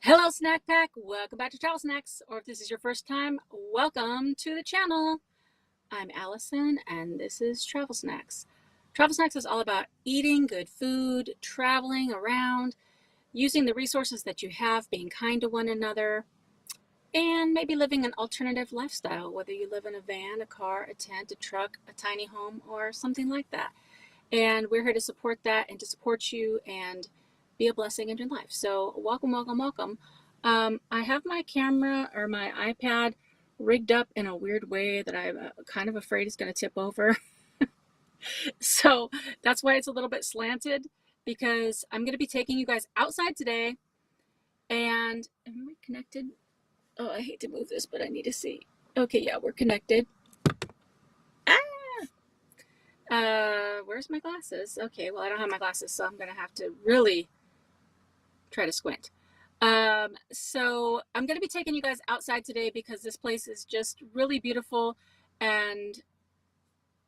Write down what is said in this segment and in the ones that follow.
Hello, Snack Pack. Welcome back to Travel Snacks. Or if this is your first time, welcome to the channel. I'm Allison, and this is Travel Snacks. Travel Snacks is all about eating good food, traveling around, using the resources that you have, being kind to one another, and maybe living an alternative lifestyle, whether you live in a van, a car, a tent, a truck, a tiny home, or something like that. And we're here to support that and to support you and be a blessing in your life. So welcome, welcome, welcome. I have my camera or my iPad rigged up in a weird way that I'm kind of afraid is going to tip over. So that's why it's a little bit slanted, because I'm going to be taking you guys outside today. And am I connected? Oh, I hate to move this, but I need to see. Okay, yeah, we're connected. Where's my glasses? Okay, well, I don't have my glasses, so I'm going to have to really try to squint. So I'm going to be taking you guys outside today because this place is just really beautiful, and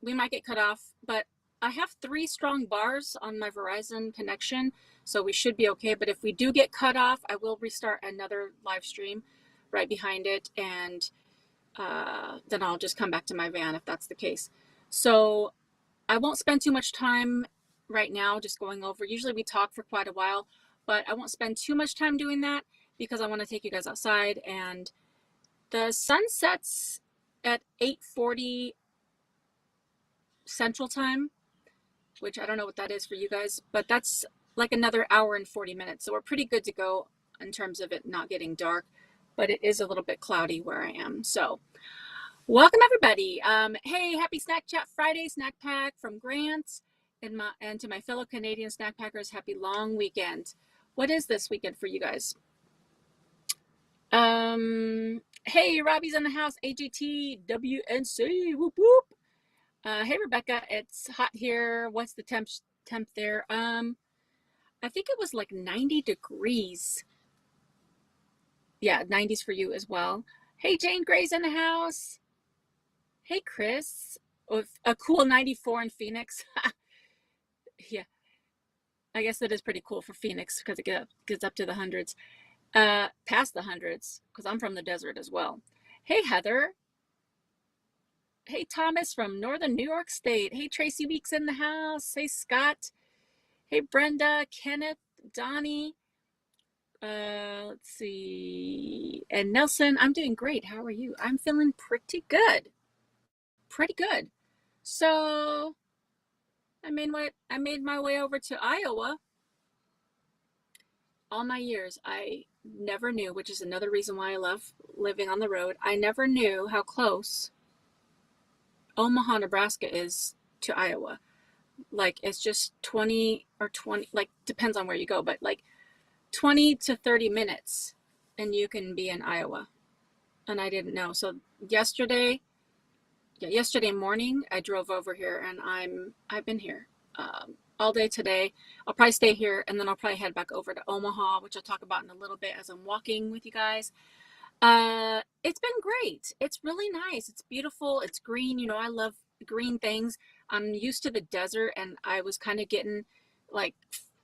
we might get cut off, but I have 3 strong bars on my Verizon connection, so we should be okay. But if we do get cut off, I will restart another live stream right behind it, and then I'll just come back to my van if that's the case. So I won't spend too much time right now just going over. Usually we talk for quite a while, but I won't spend too much time doing that because I want to take you guys outside. And the sun sets at 8:40 Central Time, which I don't know what that is for you guys, but that's like another hour and 40 minutes. So we're pretty good to go in terms of it not getting dark, but it is a little bit cloudy where I am. So welcome everybody. Hey, happy Snack Chat Friday snack pack from Grant, and to my fellow Canadian snack packers, happy long weekend. What is this weekend for you guys? Hey, Robbie's in the house. AGT WNC. Whoop whoop. Hey Rebecca, it's hot here. What's the temp there? I think it was like 90 degrees. Yeah, 90s for you as well. Hey, Jane Gray's in the house. Hey, Chris. With a cool 94 in Phoenix. Yeah, I guess that is pretty cool for Phoenix because it gets up to the hundreds. Past the hundreds, because I'm from the desert as well. Hey, Heather. Hey, Thomas from Northern New York State. Hey, Tracy Weeks in the house. Hey, Scott. Hey, Brenda, Kenneth, Donnie. Let's see. And Nelson, I'm doing great. How are you? I'm feeling pretty good. Pretty good. So I made my way over to Iowa. All my years, I never knew, which is another reason why I love living on the road. I never knew how close Omaha, Nebraska is to Iowa. Like, it's just 20 or 20, like, depends on where you go, but like 20 to 30 minutes and you can be in Iowa. And I didn't know. So yesterday morning, I drove over here, and I've been here all day today. I'll probably stay here, and then I'll probably head back over to Omaha, which I'll talk about in a little bit as I'm walking with you guys. It's been great. It's really nice. It's beautiful. It's green. You know, I love green things. I'm used to the desert, and I was kind of getting like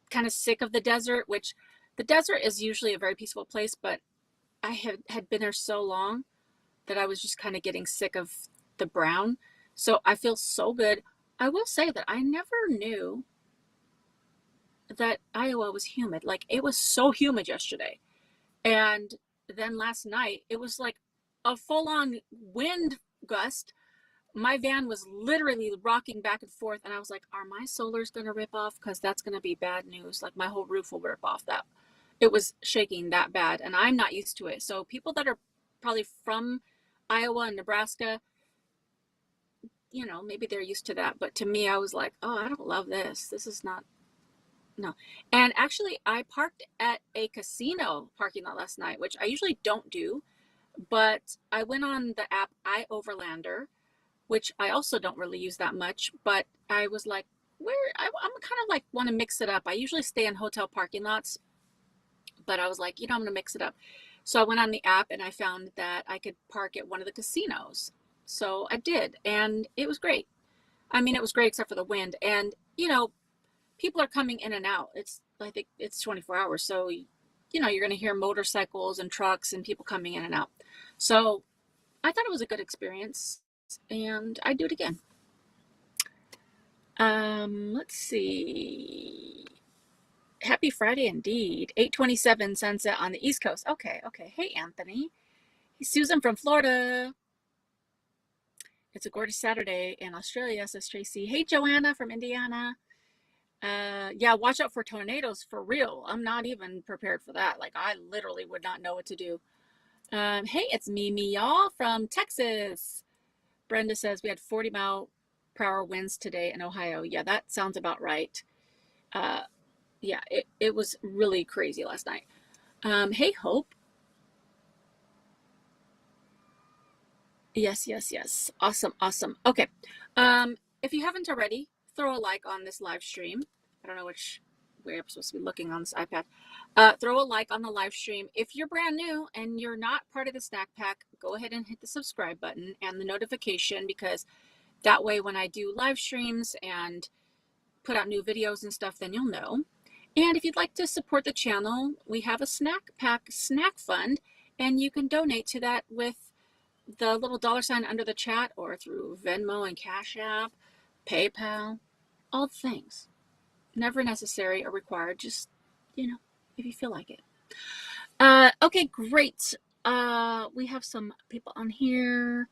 kind of sick of the desert, which the desert is usually a very peaceful place, but I had been there so long that I was just kind of getting sick of the brown. So I feel so good. I will say that I never knew that Iowa was humid. Like, it was so humid yesterday. And then last night, it was like a full-on wind gust. My van was literally rocking back and forth, and I was like, are my solars going to rip off? Because that's going to be bad news. Like, my whole roof will rip off. That it was shaking that bad, and I'm not used to it. So people that are probably from Iowa and Nebraska, you know, maybe they're used to that. But to me, I was like, oh, I don't love this. This is not, no. And actually, I parked at a casino parking lot last night, which I usually don't do. But I went on the app iOverlander, which I also don't really use that much. But I was like, I'm kind of like want to mix it up. I usually stay in hotel parking lots, but I was like, you know, I'm going to mix it up. So I went on the app, and I found that I could park at one of the casinos. So I did, and it was great. I mean, it was great except for the wind. And, you know, people are coming in and out. I think it's 24 hours. So you're going to hear motorcycles and trucks and people coming in and out. So I thought it was a good experience, and I'd do it again. Let's see. Happy Friday indeed. 8:27 sunset on the East Coast. Okay. Hey, Anthony. Hey, Susan from Florida. It's a gorgeous Saturday in Australia, says Tracy. Hey, Joanna from Indiana. Yeah, watch out for tornadoes for real. I'm not even prepared for that. Like, I literally would not know what to do. Hey, it's Mimi, y'all, from Texas. Brenda says we had 40-mile-per-hour winds today in Ohio. Yeah, that sounds about right. Yeah, it was really crazy last night. Hey, Hope. Yes. Awesome. Okay. If you haven't already, throw a like on this live stream. I don't know which way I'm supposed to be looking on this iPad. Throw a like on the live stream. If you're brand new and you're not part of the snack pack, go ahead and hit the subscribe button and the notification, because that way when I do live streams and put out new videos and stuff, then you'll know. And if you'd like to support the channel, we have a snack pack snack fund, and you can donate to that with the little $ under the chat or through Venmo and Cash App, PayPal, all the things. Never necessary or required, just, if you feel like it. Okay, great. We have some people on here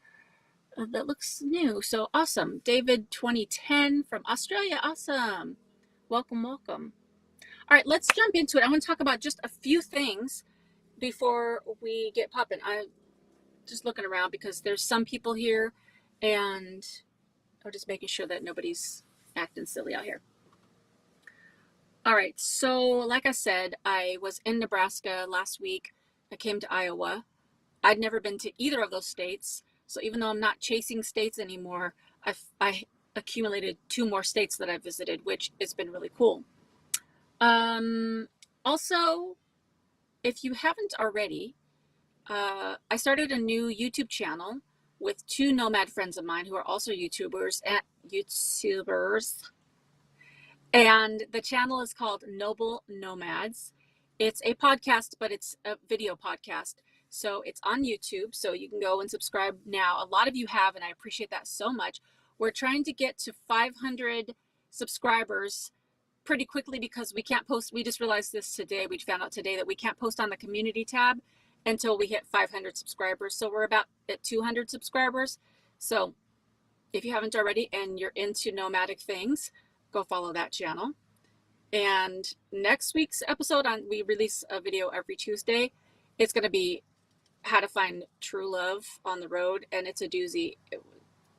that looks new, so awesome. David 2010 from Australia, awesome. Welcome. All right, let's jump into it. I want to talk about just a few things before we get popping. I'm just looking around because there's some people here, and I'm just making sure that nobody's acting silly out here. All right, so like I said, I was in Nebraska last week. I came to Iowa. I'd never been to either of those states, so even though I'm not chasing states anymore, I accumulated 2 more states that I visited, which has been really cool. Also, if you haven't already, I started a new YouTube channel with 2 Nomad friends of mine who are also YouTubers. And the channel is called Noble Nomads. It's a podcast, but it's a video podcast. So it's on YouTube, so you can go and subscribe now. A lot of you have, and I appreciate that so much. We're trying to get to 500 subscribers pretty quickly because we can't post. We just realized this today. We found out today that we can't post on the community tab until we hit 500 subscribers. So we're about at 200 subscribers. So if you haven't already and you're into nomadic things, go follow that channel. And next week's episode, we release a video every Tuesday. It's going to be how to find true love on the road, and it's a doozy.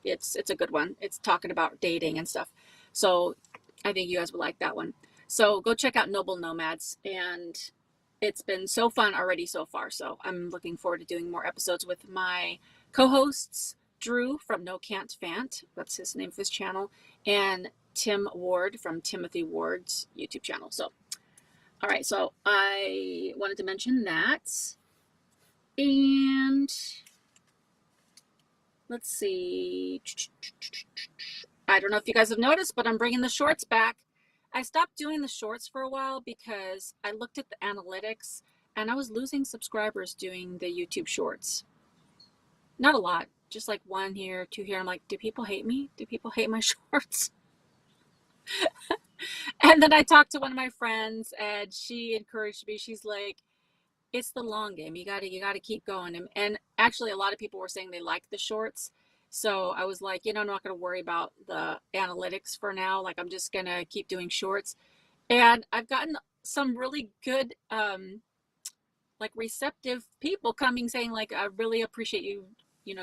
It's a good one. It's talking about dating and stuff. So I think you guys would like that one. So go check out Noble Nomads, and it's been so fun already so far. So I'm looking forward to doing more episodes with my co-hosts, Drew from No Can't Fant, that's his name for his channel, and Tim Ward from Timothy Ward's YouTube channel. So, all right, so I wanted to mention that. And let's see. I don't know if you guys have noticed, but I'm bringing the shorts back. I stopped doing the shorts for a while because I looked at the analytics and I was losing subscribers doing the YouTube shorts. Not a lot, just like 1 here, 2 here. I'm like, do people hate me? Do people hate my shorts? And then I talked to one of my friends and she encouraged me. She's like, it's the long game. You gotta keep going. And actually a lot of people were saying they like the shorts. So I was like, I'm not gonna worry about the analytics for now. Like, I'm just gonna keep doing shorts. And I've gotten some really good like receptive people coming saying like, I really appreciate you,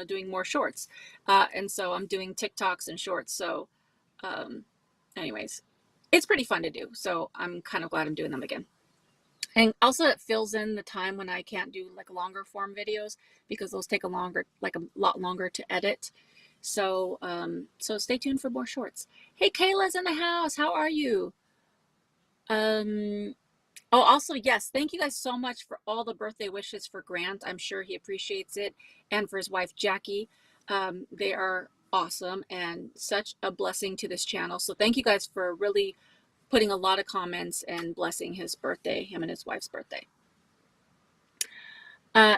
doing more shorts. And so I'm doing TikToks and shorts. So anyways, it's pretty fun to do. So I'm kind of glad I'm doing them again. And also it fills in the time when I can't do like longer form videos, because those take a lot longer to edit. So so stay tuned for more shorts. Hey, Kayla's in the house. How are you? Oh, also, yes, thank you guys so much for all the birthday wishes for Grant. I'm sure he appreciates it. And for his wife, Jackie. They are awesome and such a blessing to this channel. So thank you guys for really putting a lot of comments and blessing his birthday, him and his wife's birthday.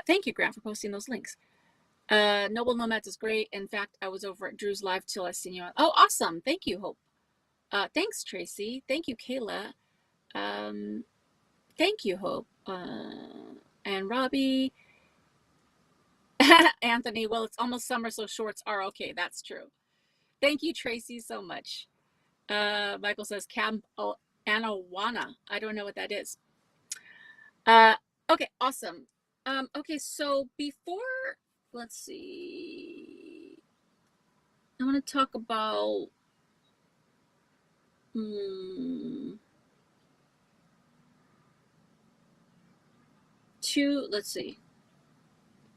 Thank you, Grant, for posting those links. Noble Nomads is great. In fact, I was over at Drew's live till I seen you on. Oh, awesome. Thank you, Hope. Thanks, Tracy. Thank you, Kayla. Thank you, Hope. And Robbie. Anthony, well, it's almost summer, so shorts are okay. That's true. Thank you, Tracy, so much. Michael says Camp Anawana. I don't know what that is. Okay, awesome. Okay, so before, let's see. I want to talk about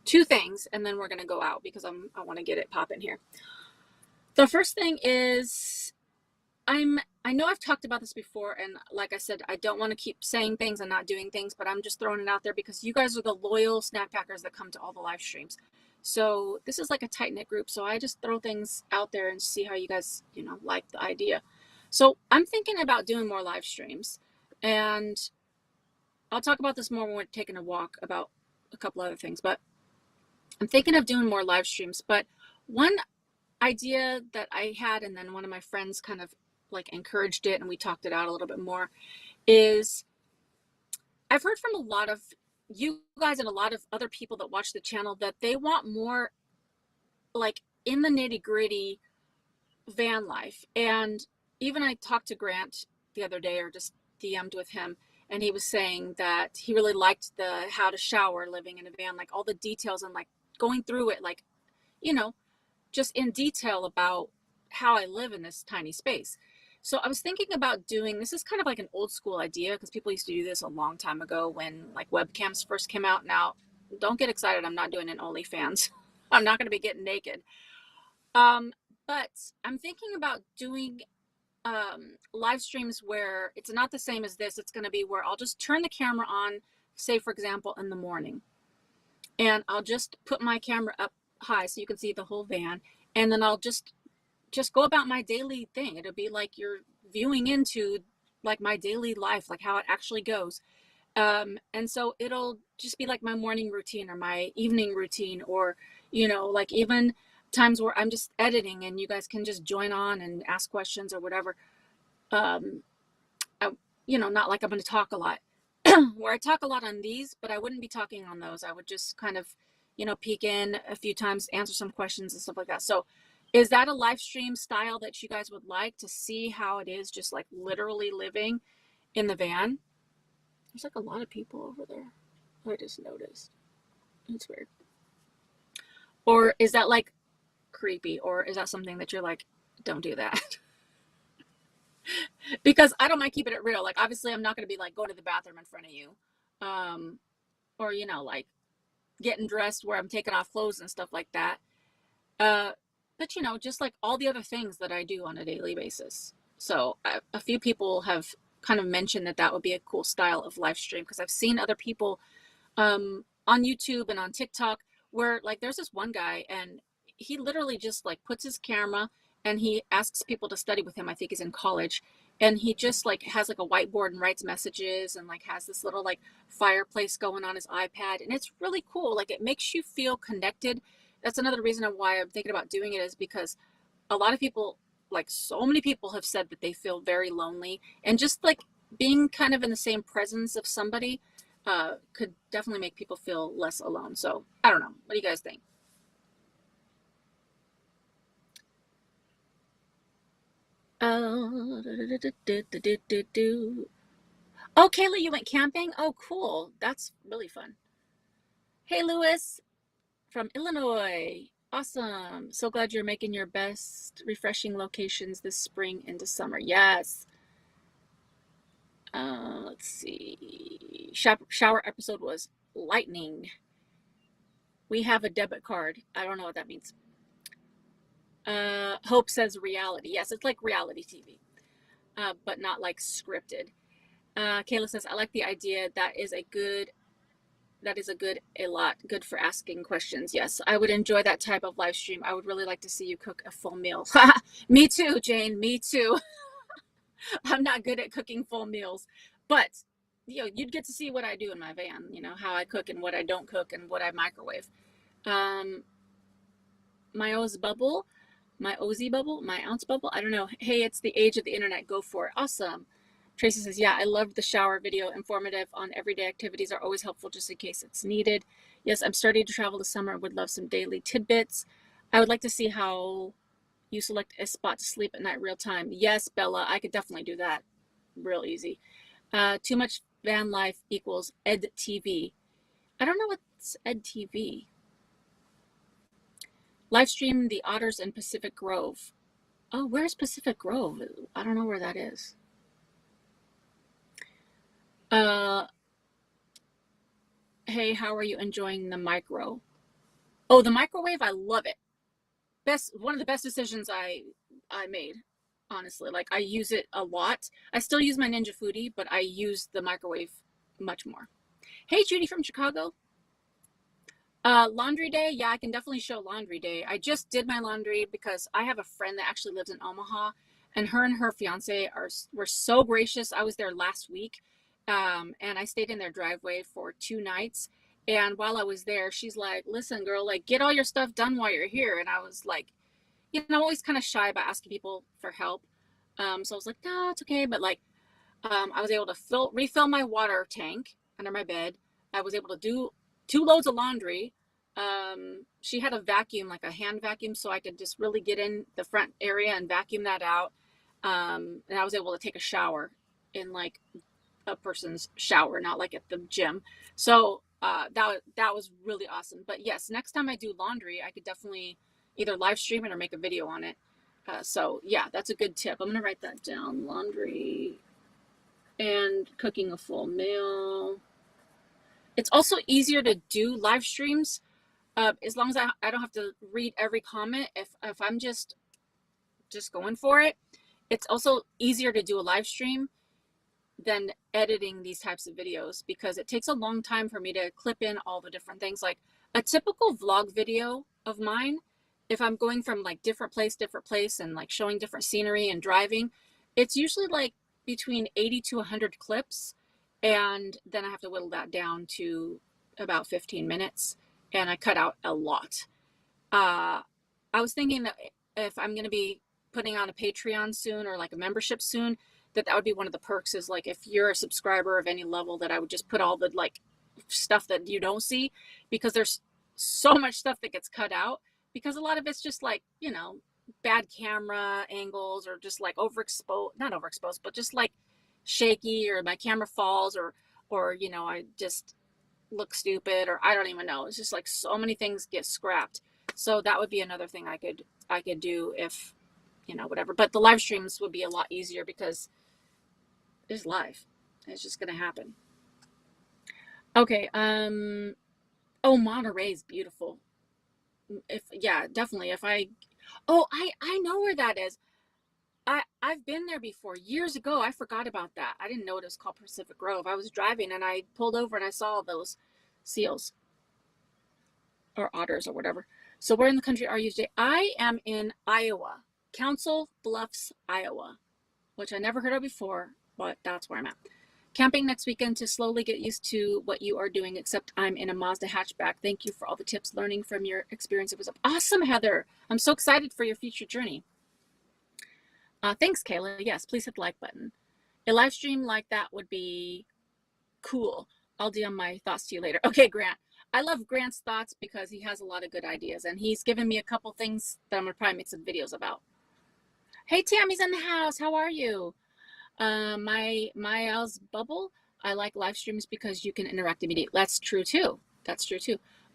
two things, and then we're going to go out because I want to get it popping here. The first thing is I know I've talked about this before, and like I said, I don't want to keep saying things and not doing things, but I'm just throwing it out there because you guys are the loyal snack packers that come to all the live streams. So this is like a tight-knit group, so I just throw things out there and see how you guys, like the idea. So I'm thinking about doing more live streams, and I'll talk about this more when we're taking a walk about a couple other things, but I'm thinking of doing more live streams. But one idea that I had, and then one of my friends kind of like encouraged it and we talked it out a little bit more, is I've heard from a lot of you guys and a lot of other people that watch the channel that they want more like in the nitty-gritty van life. And even I talked to Grant the other day, or just DM'd with him, and he was saying that he really liked the how to shower living in a van, like all the details and like going through it, like, just in detail about how I live in this tiny space. So I was thinking about doing, this is kind of like an old school idea because people used to do this a long time ago when like webcams first came out. Now, don't get excited. I'm not doing an OnlyFans. I'm not going to be getting naked. But I'm thinking about doing live streams where it's not the same as this. It's going to be where I'll just turn the camera on, say, for example, in the morning. And I'll just put my camera up high so you can see the whole van, and then I'll just go about my daily thing. It'll be like you're viewing into like my daily life, like how it actually goes. And so it'll just be like my morning routine or my evening routine, or like even times where I'm just editing and you guys can just join on and ask questions or whatever. Not like I'm going to talk a lot where I talk a lot on these, but I wouldn't be talking on those. I would just kind of peek in a few times, answer some questions and stuff like that. So is that a live stream style that you guys would like to see how it is, just like literally living in the van? There's like a lot of people over there. I just noticed. It's weird. Or is that like creepy? Or is that something that you're like, don't do that? Because I don't mind keeping it real. Like, obviously I'm not going to be like going to the bathroom in front of you. Or, like getting dressed where I'm taking off clothes and stuff like that. But just like all the other things that I do on a daily basis. So a few people have kind of mentioned that would be a cool style of live stream, because I've seen other people on YouTube and on TikTok where like there's this one guy and he literally just like puts his camera and he asks people to study with him. I think he's in college, and he just like has like a whiteboard and writes messages and like has this little like fireplace going on his iPad, and it's really cool. Like it makes you feel connected. That's another reason why I'm thinking about doing it, is because a lot of people, like so many people, have said that they feel very lonely, and just like being kind of in the same presence of somebody could definitely make people feel less alone. So I don't know. What do you guys think? Oh, Kayla, you went camping? Oh, cool. That's really fun. Hey, Lewis from Illinois. Awesome. So glad you're making your best refreshing locations this spring into summer. Yes. Let's see. Shower episode was lightning. We have a debit card. I don't know what that means. Hope says reality. Yes, it's like reality TV, but not like scripted. Kayla says, I like the idea. That is a lot good for asking questions. Yes, I would enjoy that type of live stream. I would really like to see you cook a full meal. Me too, Jane. Me too. I'm not good at cooking full meals, but you'd get to see what I do in my van, how I cook and what I don't cook and what I microwave. Um, my Oz bubble, my Ozy bubble, my ounce bubble. I don't know. Hey, it's the age of the internet. Go for it. Awesome. Tracy says, yeah, I loved the shower video. Informative on everyday activities are always helpful just in case it's needed. Yes, I'm starting to travel this summer. Would love some daily tidbits. I would like to see how you select a spot to sleep at night real time. Yes, Bella, I could definitely do that real easy. Too much van life equals ed TV. I don't know what's ed TV. Live stream the otters in Pacific Grove. Oh, where's Pacific Grove? I don't know where that is. Hey, how are you enjoying the micro? Oh, the microwave, I love it. One of the best decisions I made, honestly. Like, I use it a lot. I still use my Ninja Foodie, but I use the microwave much more. Hey, Judy from Chicago. Laundry day, yeah, I can definitely show laundry day. I just did my laundry because I have a friend that actually lives in Omaha, and her fiance were so gracious. I was there last week, and I stayed in their driveway for 2 nights. And while I was there, she's like, "Listen, girl, like get all your stuff done while you're here." And I was like, I'm always kind of shy about asking people for help. So I was like, "No, it's okay." But like, I was able to refill my water tank under my bed. I was able to do 2 loads of laundry. She had a vacuum, like a hand vacuum, so I could just really get in the front area and vacuum that out. And I was able to take a shower in like a person's shower, not like at the gym. So that was really awesome. But yes, next time I do laundry, I could definitely either live stream it or make a video on it. So yeah, that's a good tip. I'm gonna write that down. Laundry and cooking a full meal. It's also easier to do live streams as long as I don't have to read every comment. If I'm just going for it, it's also easier to do a live stream than editing these types of videos because it takes a long time for me to clip in all the different things. Like a typical vlog video of mine, if I'm going from like different place and like showing different scenery and driving, it's usually like between 80 to 100 clips, and then I have to whittle that down to about 15 minutes, and I cut out a lot. I was thinking that if I'm going to be putting on a Patreon soon or like a membership soon, that would be one of the perks, is like if you're a subscriber of any level, that I would just put all the like stuff that you don't see, because there's so much stuff that gets cut out because a lot of it's just like, bad camera angles or just like not overexposed, but just like shaky, or my camera falls, or I just look stupid, or I don't even know. It's just like so many things get scrapped. So that would be another thing I could do if, whatever. But the live streams would be a lot easier because it's live. It's just gonna happen. Okay. Monterey's beautiful. Definitely. I know where that is. I've been there before years ago. I forgot about that. I didn't know it was called Pacific Grove. I was driving and I pulled over and I saw those seals or otters or whatever. So where in the country are you today? I am in Iowa, Council Bluffs, Iowa, which I never heard of before, but that's where I'm at. Camping next weekend to slowly get used to what you are doing, except I'm in a Mazda hatchback. Thank you for all the tips, learning from your experience. It was awesome, Heather. I'm so excited for your future journey. Thanks, Kayla. Yes, please hit the like button. A live stream like that would be cool. I'll DM my thoughts to you later. Okay, Grant. I love Grant's thoughts because he has a lot of good ideas, and he's given me a couple things that I'm going to probably make some videos about. Hey, Tammy's in the house. How are you? My Al's bubble. I like live streams because you can interact immediately. That's true too.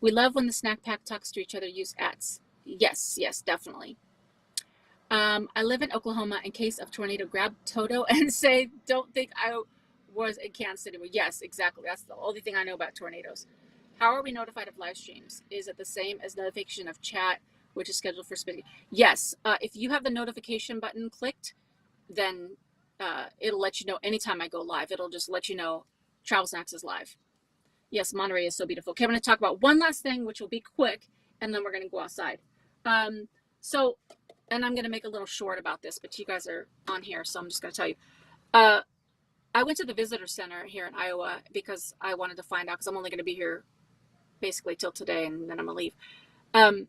We love when the snack pack talks to each other. Use ads. Yes, definitely. I live in Oklahoma. In case of tornado, grab Toto and say, "Don't think I was in Kansas City." Well, yes, exactly. That's the only thing I know about tornadoes. How are we notified of live streams? Is it the same as notification of chat, which is scheduled for spending? Yes. If you have the notification button clicked, then it'll let you know anytime I go live. It'll just let you know Travel Snacks is live. Yes, Monterey is so beautiful. Okay, I'm going to talk about one last thing, which will be quick, and then we're going to go outside. And I'm going to make a little short about this, but you guys are on here, so I'm just going to tell you. I went to the visitor center here in Iowa because I wanted to find out, because I'm only going to be here basically till today, and then I'm going to leave. Um,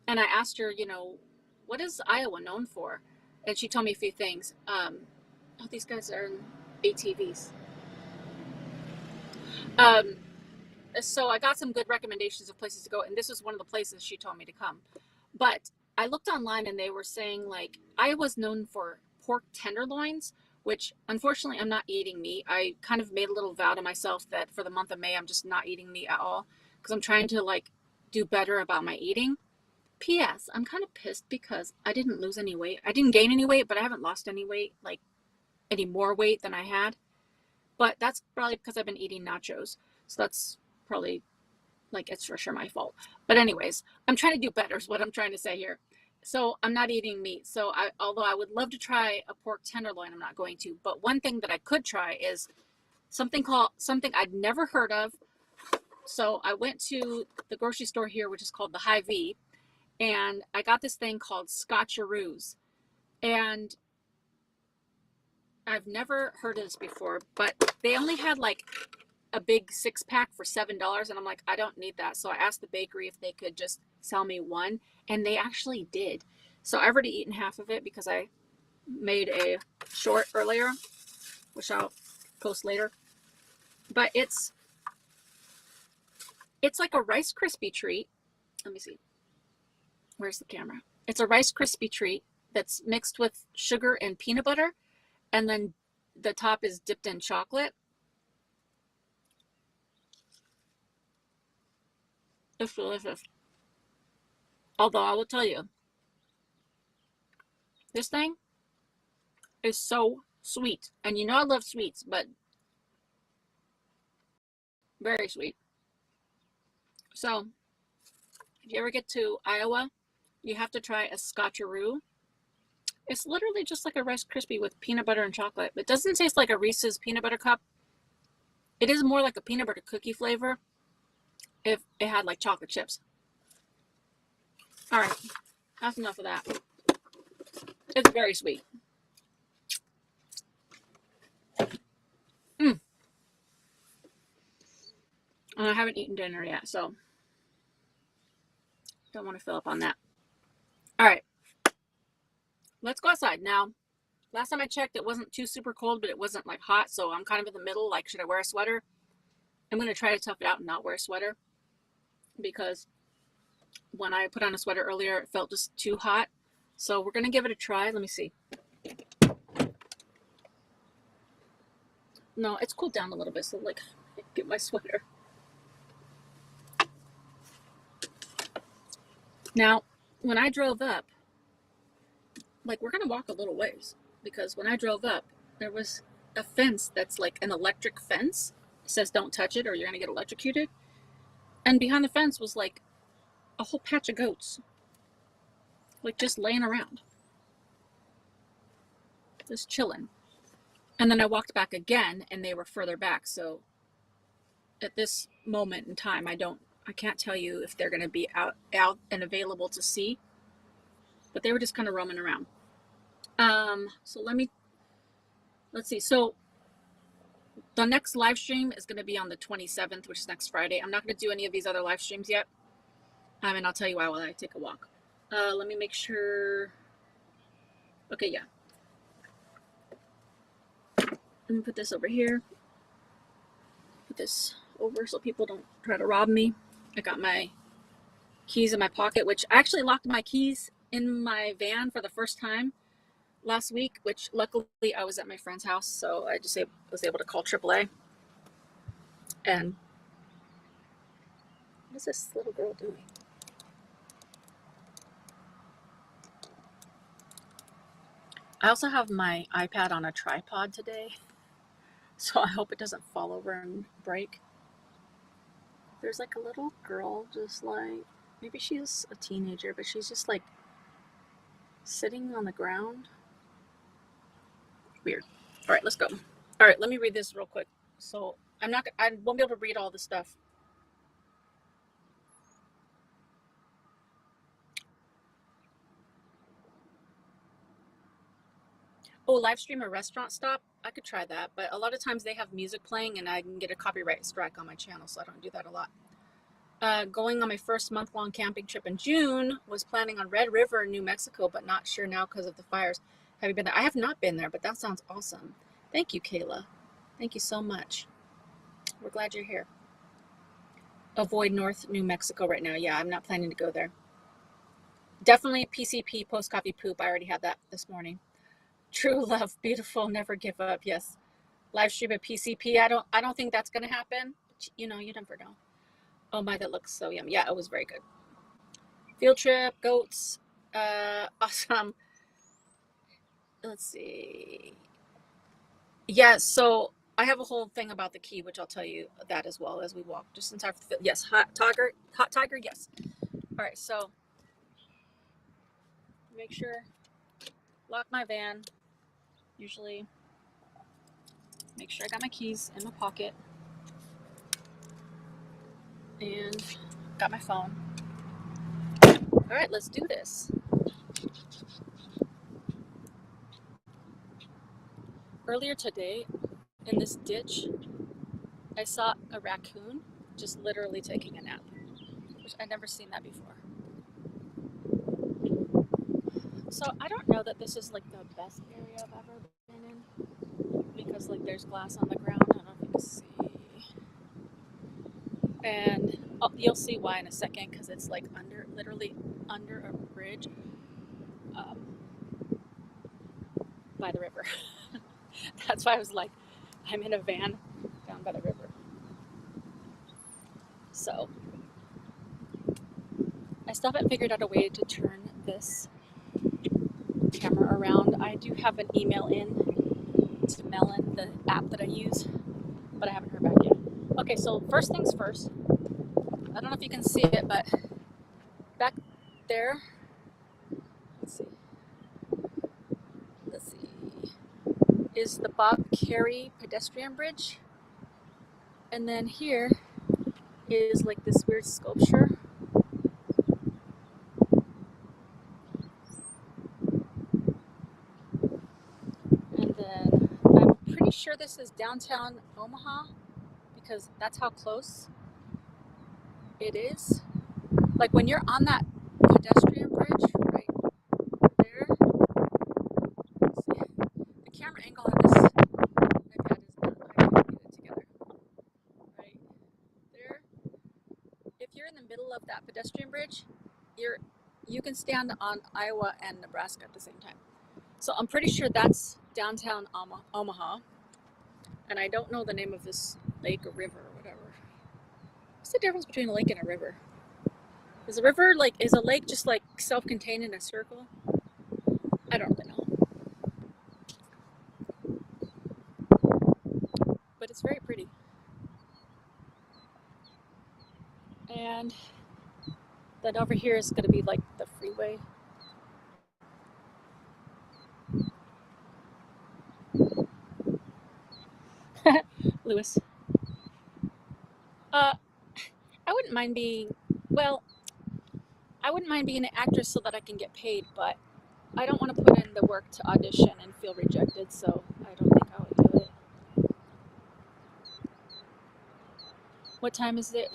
and I asked her, what is Iowa known for? And she told me a few things. Oh, these guys are in ATVs. Um, so I got some good recommendations of places to go, and this was one of the places she told me to come. But I looked online, and they were saying, like, Iowa's known for pork tenderloins, which unfortunately I'm not eating meat. I kind of made a little vow to myself that for the month of May I'm just not eating meat at all, because I'm trying to like do better about my eating. P.S. I'm kind of pissed because I didn't lose any weight. I didn't gain any weight, but I haven't lost any weight, like any more weight than I had. But that's probably because I've been eating nachos. So that's probably, like, it's for sure my fault. But anyways, I'm trying to do better is what I'm trying to say here. So I'm not eating meat. So although I would love to try a pork tenderloin, I'm not going to. But one thing that I could try is something I'd never heard of. So I went to the grocery store here, which is called the Hy-Vee, and I got this thing called Scotcheroos. And I've never heard of this before, but they only had like a big 6-pack for $7, and I'm like, I don't need that. So I asked the bakery if they could just sell me one, and they actually did. So I've already eaten half of it because I made a short earlier, which I'll post later. But it's like a Rice Krispie treat. Let me see. Where's the camera? It's a Rice Krispie treat that's mixed with sugar and peanut butter, and then the top is dipped in chocolate. It's delicious. Although I will tell you, this thing is so sweet. And I love sweets, but very sweet. So if you ever get to Iowa, you have to try a Scotcheroo. It's literally just like a Rice Krispie with peanut butter and chocolate. It doesn't taste like a Reese's peanut butter cup. It is more like a peanut butter cookie flavor if it had like chocolate chips. All right, that's enough of that. It's very sweet. And I haven't eaten dinner yet, so don't want to fill up on that. All right, let's go outside now. Last time I checked, it wasn't too super cold, but it wasn't like hot, so I'm kind of in the middle. Like, should I wear a sweater? I'm going to try to tough it out and not wear a sweater, because when I put on a sweater earlier, it felt just too hot. So we're going to give it a try. Let me see. No, it's cooled down a little bit, so like, get my sweater. Now, when I drove up, like, we're going to walk a little ways, because when I drove up, there was a fence that's like an electric fence. It says don't touch it or you're going to get electrocuted. And behind the fence was like a whole patch of goats, like just laying around, just chilling. And then I walked back again, and they were further back. So at this moment in time, I can't tell you if they're going to be out and available to see, but they were just kind of roaming around. So let's see. So the next live stream is going to be on the 27th, which is next Friday. I'm not going to do any of these other live streams yet. And I'll tell you why while I take a walk. Let me make sure. Okay, yeah. Let me put this over here. Put this over so people don't try to rob me. I got my keys in my pocket, which I actually locked my keys in my van for the first time last week, which luckily I was at my friend's house, so I just was able to call AAA. And what is this little girl doing? I also have my iPad on a tripod today, so I hope it doesn't fall over and break. There's like a little girl, just like, maybe she's a teenager, but she's just like sitting on the ground. Weird. All right, let's go. All right, let me read this real quick. So I won't be able to read all the stuff. Oh, live stream a restaurant stop? I could try that, but a lot of times they have music playing and I can get a copyright strike on my channel, so I don't do that a lot. Going on my first month-long camping trip in June. Was planning on Red River, New Mexico, but not sure now because of the fires. Have you been there? I have not been there, but that sounds awesome. Thank you, Kayla. Thank you so much. We're glad you're here. Avoid North New Mexico right now. Yeah, I'm not planning to go there. Definitely PCP, post coffee poop. I already had that this morning. True love, beautiful, never give up. Yes. Live stream at PCP. I don't think that's gonna happen. But, you know, you never know. Oh my, that looks so yummy. Yeah, it was very good. Field trip, goats, awesome. Let's see. Yeah, so I have a whole thing about the key, which I'll tell you that as well as we walk just in time for the field. Yes, hot tiger, yes. All right, so make sure lock my van. Usually make sure I got my keys in my pocket and got my phone. All right, let's do this. Earlier today in this ditch, I saw a raccoon just literally taking a nap, which I'd never seen that before. So I don't know that this is like the best area I've ever been in because like there's glass on the ground. I don't know if you can see. And you'll see why in a second because it's like literally under a bridge by the river. That's why I was like, I'm in a van down by the river. So I still haven't figured out a way to turn this camera around. I do have an email in to Melon, the app that I use, but I haven't heard back yet. Okay, so first things first. I don't know if you can see it, but back there, let's see, is the Bob Carey pedestrian bridge. And then here is like this weird sculpture. And then I'm pretty sure this is downtown Omaha because that's how close it is. Like when you're on that pedestrian bridge right there, see, the camera angle on this iPad is not, I can't get it together. Right there, if you're in the middle of that pedestrian bridge, you can stand on Iowa and Nebraska at the same time. So I'm pretty sure that's downtown Omaha. And I don't know the name of this lake or river or whatever. What's the difference between a lake and a river? Is a river like, is a lake just like self-contained in a circle? I don't really know. But it's very pretty. And then over here is going to be like the freeway. Lewis. I wouldn't mind being, well, I wouldn't mind being an actress so that I can get paid, but I don't want to put in the work to audition and feel rejected, so I don't think I would do it. What time is it?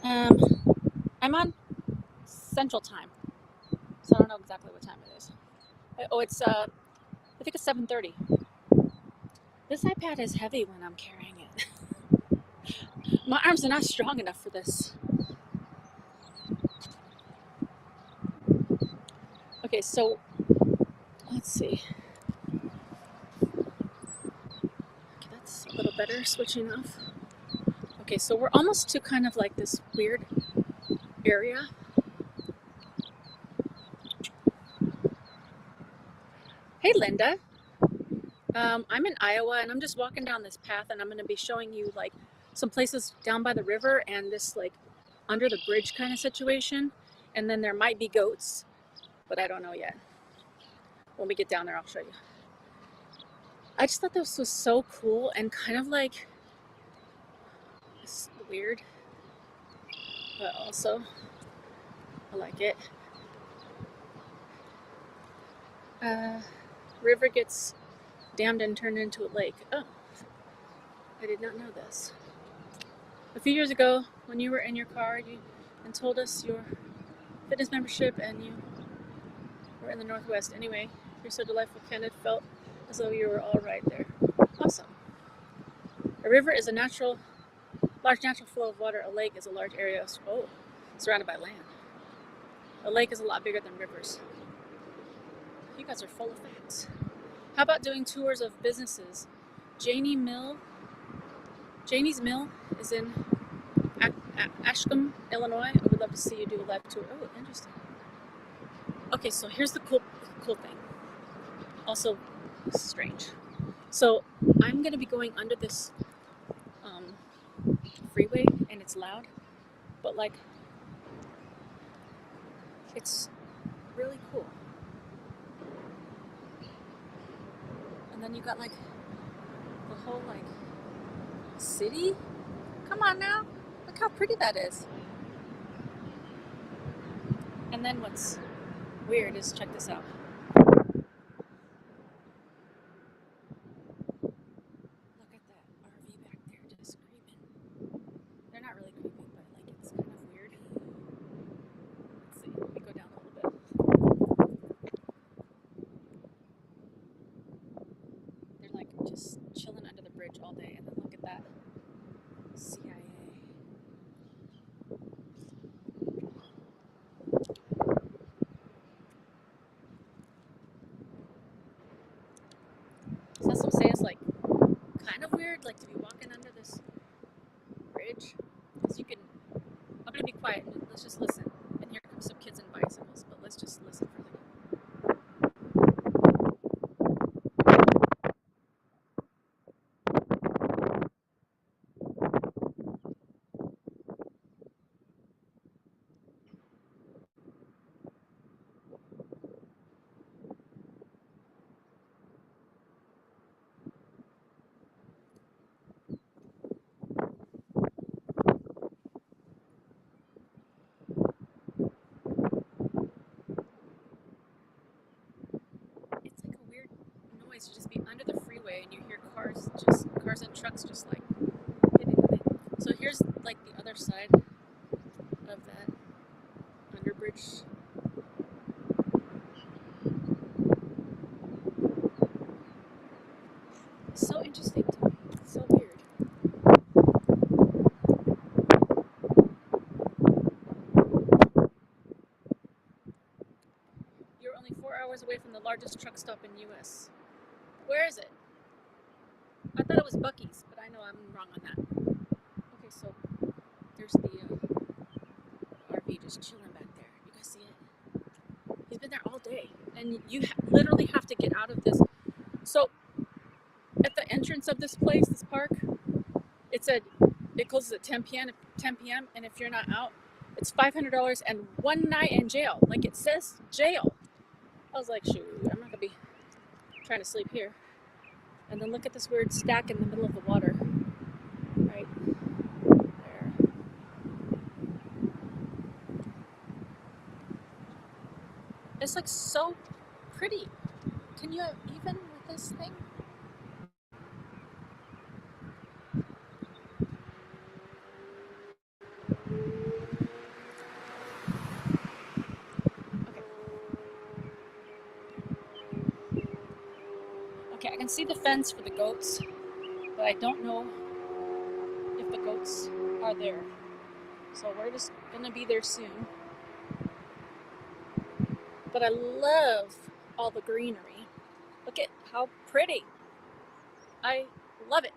I'm on Central Time, so I don't know exactly what time it is. Oh, it's I think it's 7:30. This iPad is heavy when I'm carrying it. My arms are not strong enough for this. Okay, so let's see. Okay, that's a little better, switching off. Okay, so we're almost to kind of like this weird area. Hey, Linda. I'm in Iowa and I'm just walking down this path and I'm going to be showing you like some places down by the river and this like under the bridge kind of situation. And then there might be goats, but I don't know yet. When we get down there, I'll show you. I just thought this was so cool and kind of like weird, but also I like it. river gets dammed and turned into a lake. Oh, I did not know this. A few years ago, when you were in your car and told us your fitness membership and you were in the Northwest. Anyway, you're so delightful, Ken. It felt as though you were all right there. Awesome. A river is a large natural flow of water. A lake is a large area surrounded by land. A lake is a lot bigger than rivers. You guys are full of facts. How about doing tours of businesses? Janie's Mill is in Ashcombe, Illinois. I would love to see you do a live tour. Oh, interesting. Okay, so here's the cool thing. Also strange. So I'm going to be going under this freeway, and it's loud, but like it's really cool. And then you got like the whole like city. Come on now, look how pretty that is. And then what's weird is, check this out. Look at that RV back there just creeping. They're not really creeping, but like it's kind of weird. Let's see, let me go down a little bit. They're like just chilling under the bridge all day, and then look at that. CIA. So that's what I'm saying. It's like kind of weird, like to be walking under this bridge, because you can. I'm gonna be quiet and let's just listen. And here comes some kids and bicycles, but let's just listen for a second. It's like a weird noise to just be under the freeway and you hear cars and trucks just like hitting the thing. So here's like the other side of that underbridge. It's so interesting to me. It's so weird. You're only 4 hours away from the largest truck stop in U.S. Where is it? I thought it was Buc-ee's, but I know I'm wrong on that. Okay, so there's the RV just chilling back there. You guys see it? He's been there all day, and you literally have to get out of this. So at the entrance of this place, this park, it said it closes at 10 p.m. and if you're not out, it's $500 and 1 night in jail. Like it says jail. I was like, shoot, I'm not gonna be trying to sleep here. And then look at this weird stack in the middle of the water, right there. It's like so pretty. Can you even with this thing? Okay, I can see the fence for the goats, but I don't know if the goats are there. So we're just gonna be there soon. But I love all the greenery. Look at how pretty. I love it.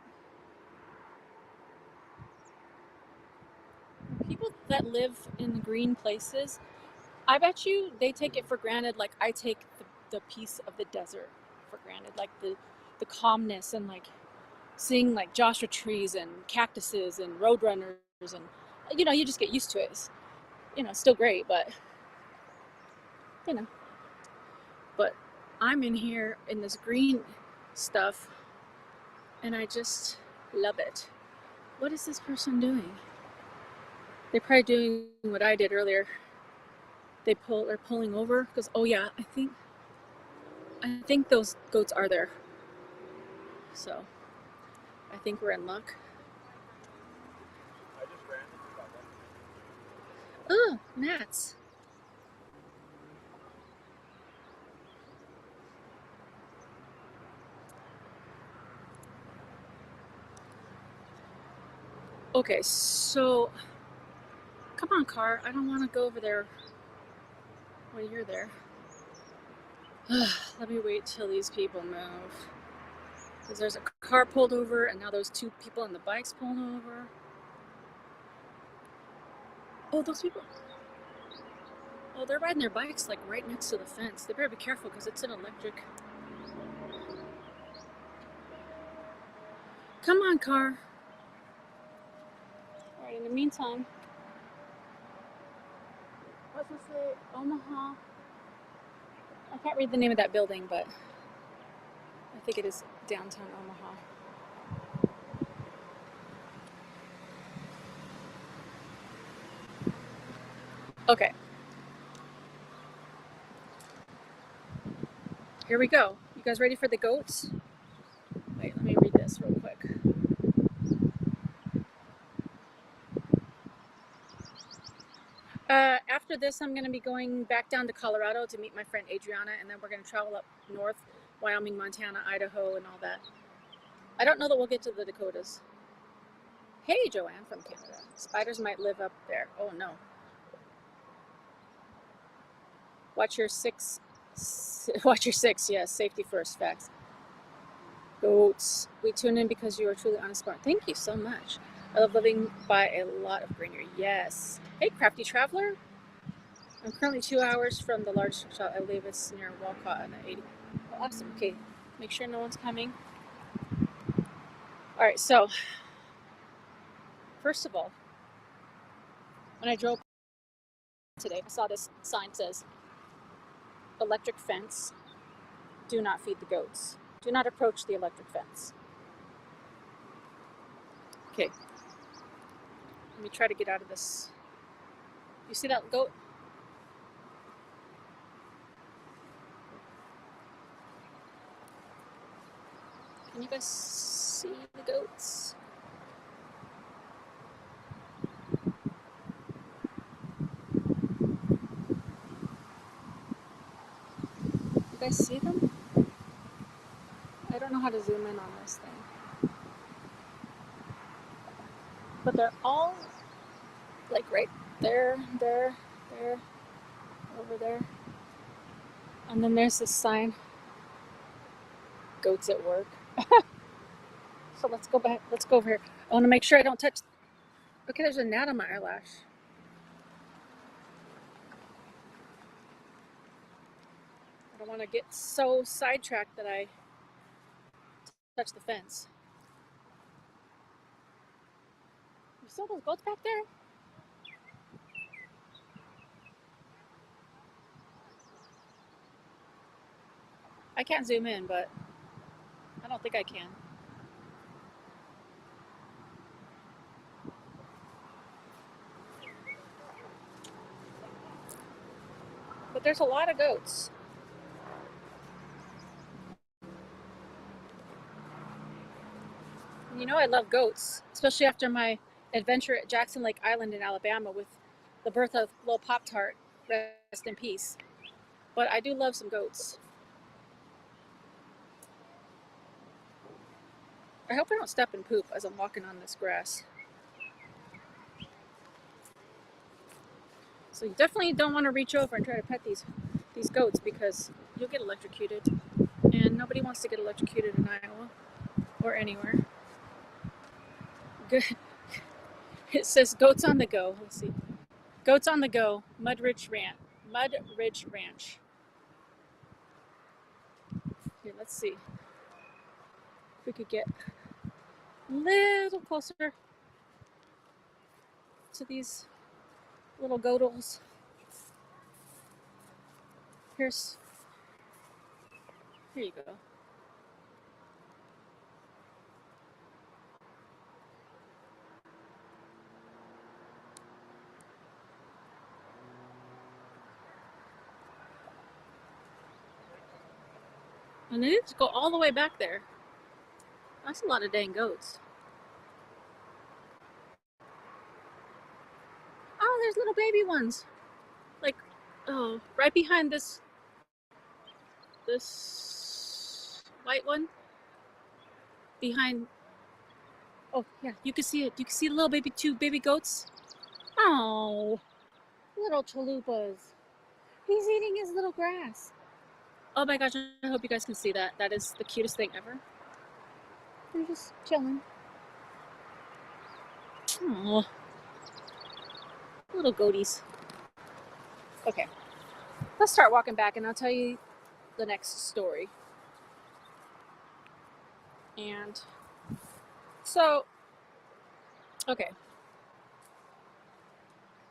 People that live in the green places, I bet you they take it for granted like I take the peace of the desert for granted, like the calmness and like seeing like Joshua trees and cactuses and roadrunners, and you just get used to it. It's, still great, but but I'm in here in this green stuff and I just love it. What is this person doing? They're probably doing what I did earlier. They're pulling over because, oh yeah, I think I think those goats are there. So I think we're in luck. Oh, gnats. Okay, so come on, car. I don't want to go over there when you're there. Let me wait till these people move. Because there's a car pulled over, and now those two people on the bikes pulled over. Oh, those people. Oh, they're riding their bikes like right next to the fence. They better be careful because it's an electric. Come on, car. All right, in the meantime, what's this say? Omaha. I can't read the name of that building, but I think it is downtown Omaha. Okay. Here we go. You guys ready for the goats? Wait, let me read this real quick. After this, I'm going to be going back down to Colorado to meet my friend Adriana, and then we're going to travel up north, Wyoming, Montana, Idaho, and all that. I don't know that we'll get to the Dakotas. Hey, Joanne from Canada. Spiders might live up there. Oh, no. Watch your six. Yes. Safety first. Facts. Goats. We tune in because you are truly honest, smart. Thank you so much. I love living by a lot of greenery. Yes. Hey, crafty traveler. I'm currently 2 hours from the large shop. I believe it's near Walcott on the 80. Oh, awesome. Okay. Make sure no one's coming. All right. So, first of all, when I drove today, I saw this sign that says electric fence. Do not feed the goats. Do not approach the electric fence. Okay. Let me try to get out of this. You see that goat? Can you guys see the goats? You guys see them? I don't know how to zoom in on this thing. But they're all like right there, over there. And then there's this sign, goats at work. So let's go back, let's go over here. I want to make sure I don't touch. Okay, there's a gnat on my eyelash. I don't want to get so sidetracked that I touch the fence. You saw those goats back there? I can't zoom in, but I don't think I can. But there's a lot of goats. You know I love goats, especially after my adventure at Jackson Lake Island in Alabama with the birth of little Pop-Tart, rest in peace. But I do love some goats. I hope I don't step and poop as I'm walking on this grass. So you definitely don't want to reach over and try to pet these goats because you'll get electrocuted. And nobody wants to get electrocuted in Iowa or anywhere. Good. It says goats on the go. Let's see. Goats on the go. Mud Ridge Ranch. Here, let's see. If we could get a little closer to these little goatles. Here you go. And they need to go all the way back there. That's a lot of dang goats. Oh, there's little baby ones. Like, oh, right behind this white one. Behind, oh yeah, you can see it. You can see the little two baby goats. Oh, little chalupas. He's eating his little grass. Oh my gosh, I hope you guys can see that. That is the cutest thing ever. They're just chilling. Oh, little goaties. Okay, let's start walking back and I'll tell you the next story. And so, okay.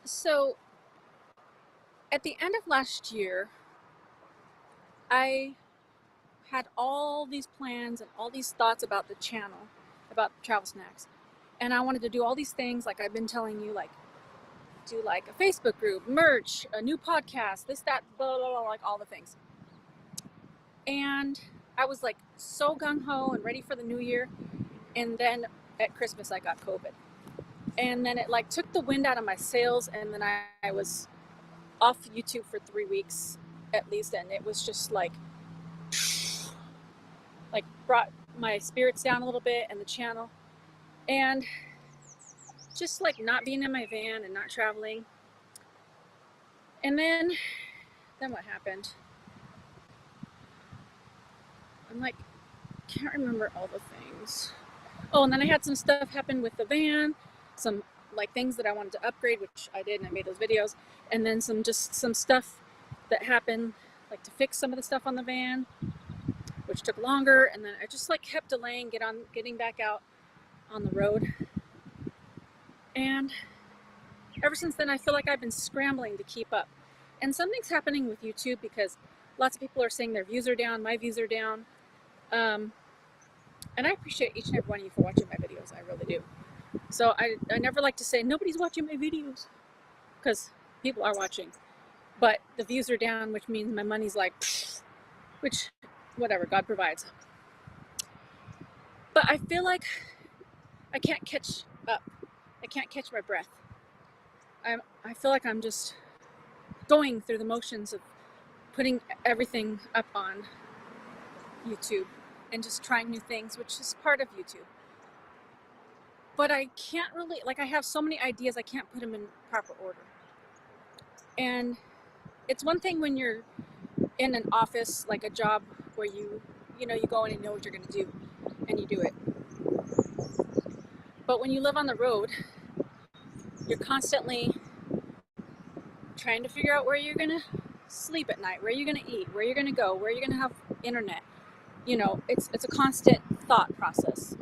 So, at the end of last year, I had all these plans and all these thoughts about the channel, about travel snacks. And I wanted to do all these things like I've been telling you, like do like a Facebook group, merch, a new podcast, this, that, blah, blah, blah, like all the things. And I was like so gung-ho and ready for the new year. And then at Christmas, I got COVID. And then it like took the wind out of my sails. And then I was off YouTube for 3 weeks at least. And it was just like brought my spirits down a little bit and the channel. And just like not being in my van and not traveling. And then what happened? I'm like, can't remember all the things. Oh, and then I had some stuff happen with the van, some like things that I wanted to upgrade, which I did, and I made those videos. And then some stuff that happened, like to fix some of the stuff on the van, which took longer. And then I just like kept delaying getting back out on the road. And ever since then, I feel like I've been scrambling to keep up. And something's happening with YouTube because lots of people are saying their views are down, my views are down. And I appreciate each and every one of you for watching my videos. I really do. So I never like to say nobody's watching my videos because people are watching. But the views are down, which means my money's like, which, whatever, God provides. But I feel like I can't catch up. I can't catch my breath. I feel like I'm just going through the motions of putting everything up on YouTube and just trying new things, which is part of YouTube. But I can't really, like I have so many ideas, I can't put them in proper order. And it's one thing when you're in an office, like a job where you go in and know what you're going to do and you do it. But when you live on the road, you're constantly trying to figure out where you're going to sleep at night, where you're going to eat, where you're going to go, where you're going to have internet. You know, it's a constant thought process.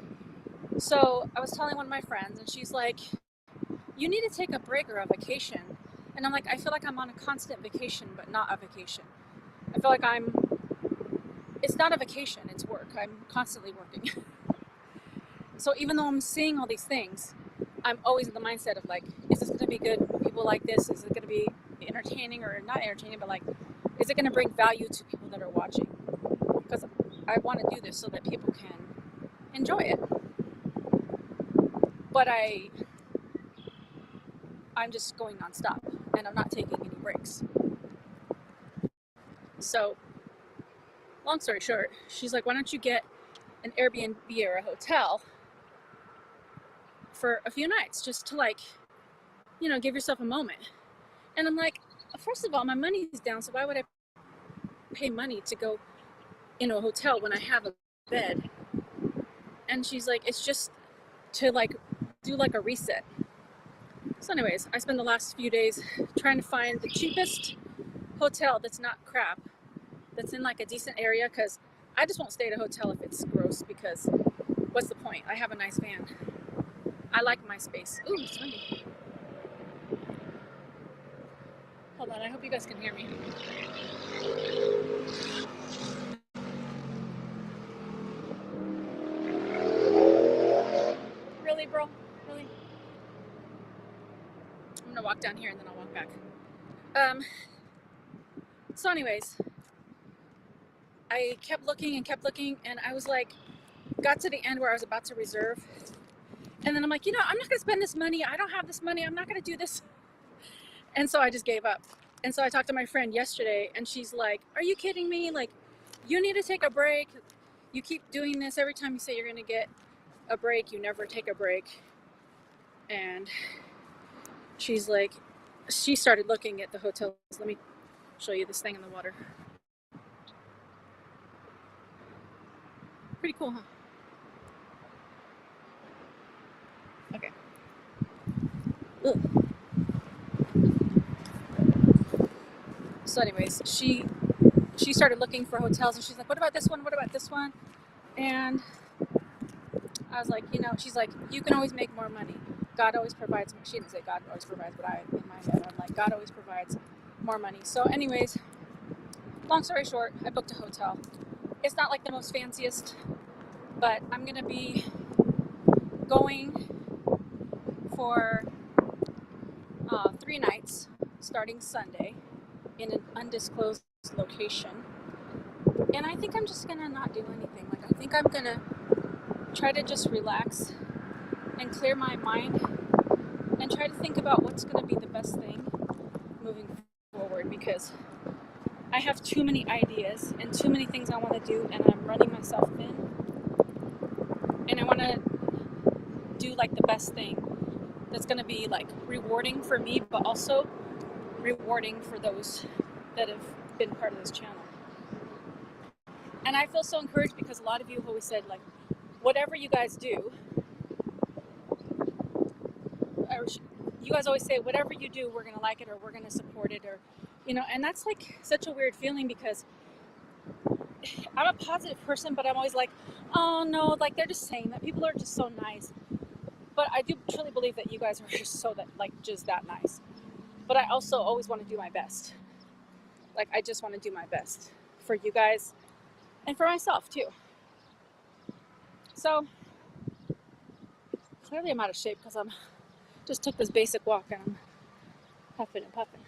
So I was telling one of my friends and she's like, you need to take a break or a vacation. And I'm like, I feel like I'm on a constant vacation, but not a vacation. I feel like it's not a vacation, it's work. I'm constantly working. So even though I'm seeing all these things, I'm always in the mindset of like, is this going to be good? Will people like this? Is it going to be entertaining or not entertaining? But like, is it going to bring value to people that are watching? Because I want to do this so that people can enjoy it. But I'm just going nonstop and I'm not taking any breaks. So, long story short, she's like, why don't you get an Airbnb or a hotel for a few nights just to like, give yourself a moment. And I'm like, first of all, my money's down, so why would I pay money to go in a hotel when I have a bed? And she's like, it's just to like do like a reset. So anyways, I spent the last few days trying to find the cheapest hotel that's not crap, that's in like a decent area, because I just won't stay at a hotel if it's gross, because what's the point? I have a nice van. I like my space. Ooh, it's windy. Hold on, I hope you guys can hear me. Really, bro? Really? I'm gonna walk down here and then I'll walk back. So anyways, I kept looking and kept looking, and I was like, got to the end where I was about to reserve. And then I'm like, you know, I'm not going to spend this money. I don't have this money. I'm not going to do this. And so I just gave up. And so I talked to my friend yesterday, and she's like, are you kidding me? Like, you need to take a break. You keep doing this. Every time you say you're going to get a break, you never take a break. And she's like, she started looking at the hotels. Let me show you this thing in the water. Pretty cool, huh? Okay. Ugh. So anyways, she started looking for hotels, and she's like, what about this one? What about this one? And I was like, you know, she's like, you can always make more money. God always provides. She didn't say God always provides, but in my head, I'm like, God always provides more money. So anyways, long story short, I booked a hotel. It's not like the most fanciest, but I'm going to be going for 3 nights starting Sunday in an undisclosed location. And I think I'm just going to not do anything. Like, I think I'm going to try to just relax and clear my mind and try to think about what's going to be the best thing moving forward, because I have too many ideas and too many things I want to do, and I'm running myself thin, and I want to do like the best thing that's going to be like rewarding for me, but also rewarding for those that have been part of this channel. And I feel so encouraged because a lot of you have always said, like, whatever you guys do, or you guys always say, whatever you do, we're going to like it, or we're going to support it, or, you know, and that's like such a weird feeling, because I'm a positive person, but I'm always like, oh no, like they're just saying that. People are just so nice. But I do truly believe that you guys are just so that, like, just that nice. But I also always want to do my best. Like, I just want to do my best for you guys and for myself too. So clearly I'm out of shape because I'm just took this basic walk and I'm huffing and puffing.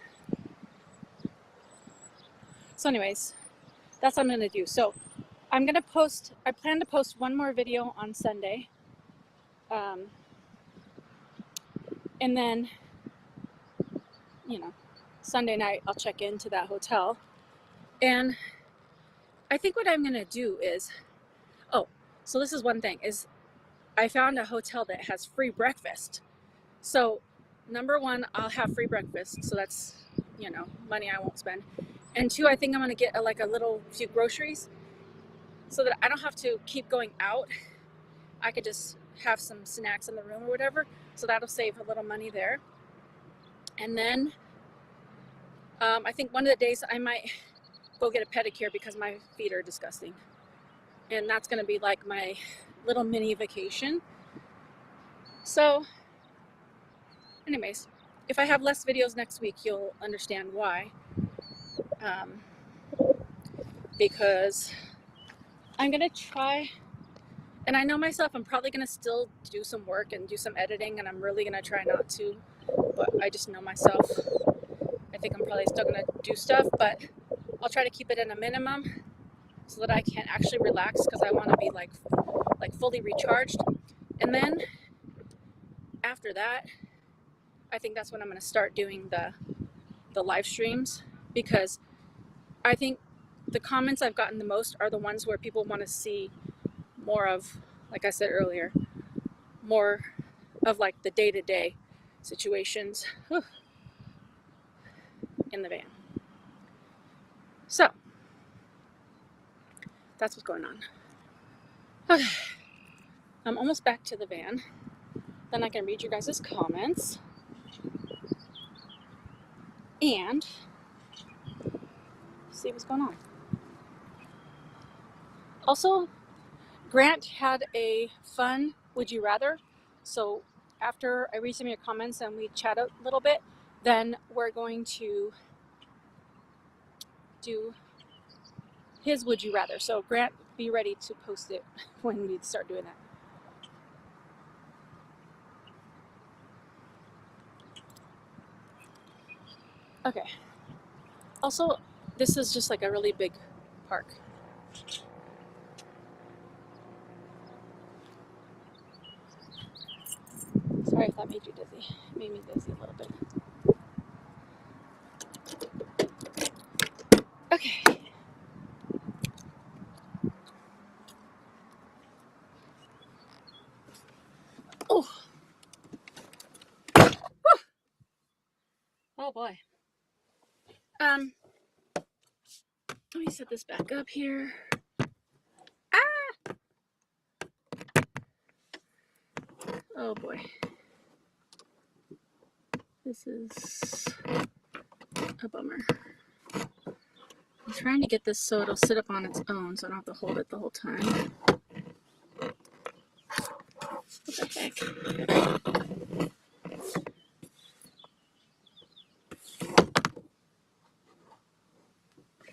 So anyways, that's what I'm going to do. So I plan to post one more video on Sunday. And then, you know, Sunday night I'll check into that hotel. And I think what I'm going to do is, so this is one thing, is I found a hotel that has free breakfast. So number one, I'll have free breakfast. So that's, you know, money I won't spend. And two, I think I'm going to get a little few groceries so that I don't have to keep going out. I could just have some snacks in the room or whatever. So that'll save a little money there. And then I think one of the days I might go get a pedicure because my feet are disgusting. And that's going to be like my little mini vacation. So anyways, if I have less videos next week, you'll understand why. Because I'm going to try, and I know myself, I'm probably going to still do some work and do some editing, and I'm really going to try not to, but I just know myself. I think I'm probably still going to do stuff, but I'll try to keep it at a minimum so that I can actually relax, because I want to be like fully recharged. And then after that, I think that's when I'm going to start doing the live streams, because I think the comments I've gotten the most are the ones where people want to see more of, like I said earlier, more of like the day-to-day situations in the van. So that's what's going on. Okay, I'm almost back to the van. Then I can read you guys' comments and see what's going on. Also, Grant had a fun Would You Rather. So after I read some of your comments and we chat a little bit, then we're going to do his Would You Rather. So Grant, be ready to post it when we start doing that. Okay. Also, this is just like a really big park. Sorry if that made you dizzy. It made me dizzy a little bit. Okay. Oh. Oh boy. Let me set this back up here. Ah! Oh boy. This is a bummer. I'm trying to get this so it'll sit up on its own so I don't have to hold it the whole time. What the heck?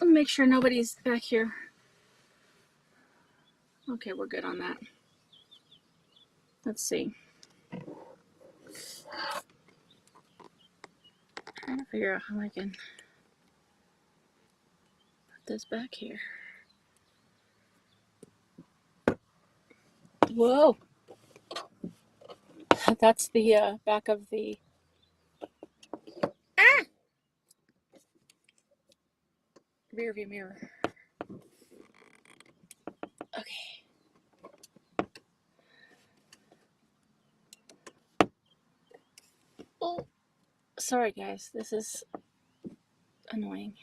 Let me make sure nobody's back here. Okay, we're good on that. Let's see. Trying to figure out how I can put this back here. Whoa! That's the back of the rear view mirror. Okay. Oh, sorry guys, this is annoying.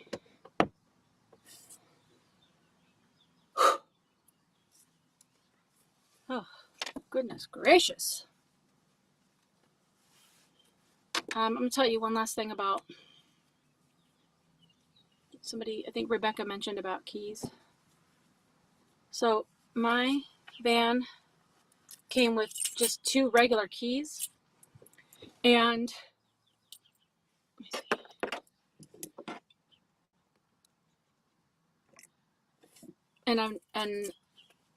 Oh, goodness gracious. I'm going to tell you one last thing about somebody, I think Rebecca mentioned about keys. So my van came with just 2 regular keys, and I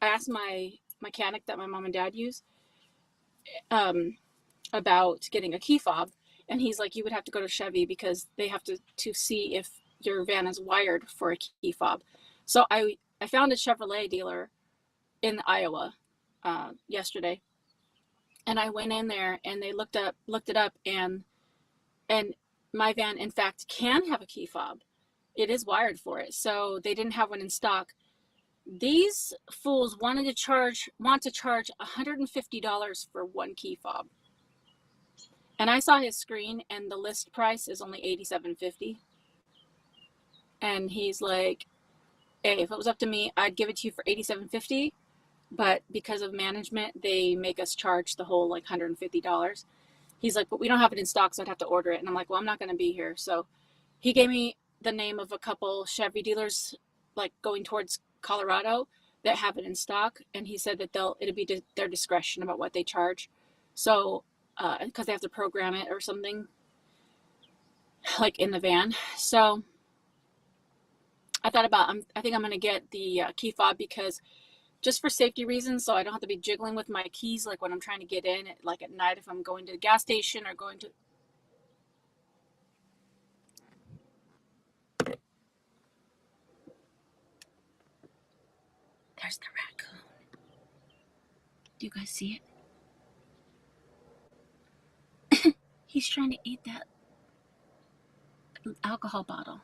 asked my mechanic that my mom and dad use about getting a key fob, and he's like, you would have to go to Chevy because they have to see if your van is wired for a key fob. So I found a Chevrolet dealer in Iowa yesterday, and I went in there and they looked it up, and my van in fact can have a key fob. It is wired for it, so they didn't have one in stock. These fools want to charge $150 for one key fob. And I saw his screen and the list price is only $87.50. And he's like, hey, if it was up to me, I'd give it to you for $87.50. But because of management, they make us charge the whole like $150. He's like, but we don't have it in stock, so I'd have to order it. And I'm like, well, I'm not going to be here. So he gave me the name of a couple Chevy dealers like going towards Colorado that have it in stock. And he said that it'll be their discretion about what they charge. So, because they have to program it or something like in the van. So I thought I think I'm going to get the key fob because just for safety reasons, so I don't have to be jiggling with my keys like when I'm trying to get in, like at night if I'm going to the gas station or going to. There's the raccoon. Do you guys see it? He's trying to eat that alcohol bottle.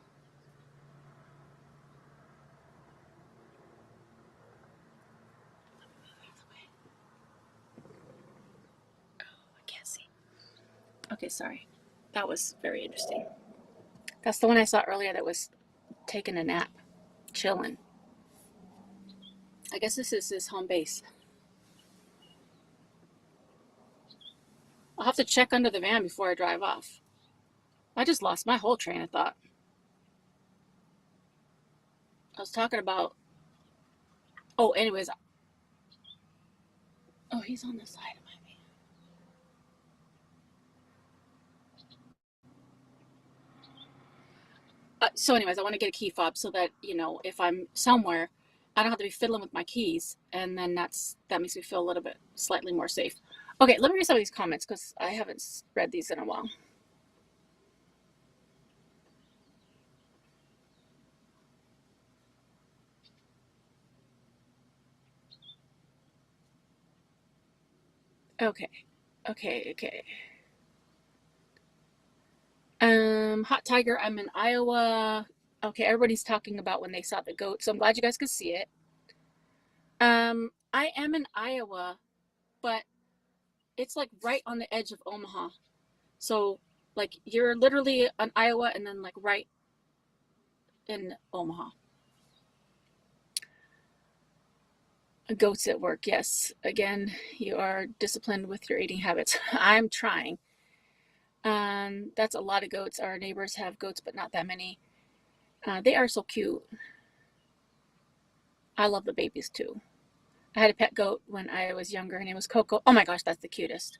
Oh, I can't see. Okay, sorry. That was very interesting. That's the one I saw earlier that was taking a nap, chilling. I guess this is his home base. I'll have to check under the van before I drive off. I just lost my whole train of thought. I was talking about. Oh, anyways. Oh, he's on the side of my van. So anyways, I want to get a key fob so that, if I'm somewhere, I don't have to be fiddling with my keys. And then that makes me feel a little bit slightly more safe. Okay, let me read some of these comments because I haven't read these in a while. Okay. Okay. Hot Tiger, I'm in Iowa. Okay, everybody's talking about when they saw the goat, so I'm glad you guys could see it. I am in Iowa, but it's like right on the edge of Omaha. So like you're literally in Iowa and then like right in Omaha. Goats at work, yes. Again, you are disciplined with your eating habits. I'm trying. That's a lot of goats. Our neighbors have goats, but not that many. They are so cute. I love the babies too. I had a pet goat when I was younger. Her name was Coco. Oh my gosh, that's the cutest.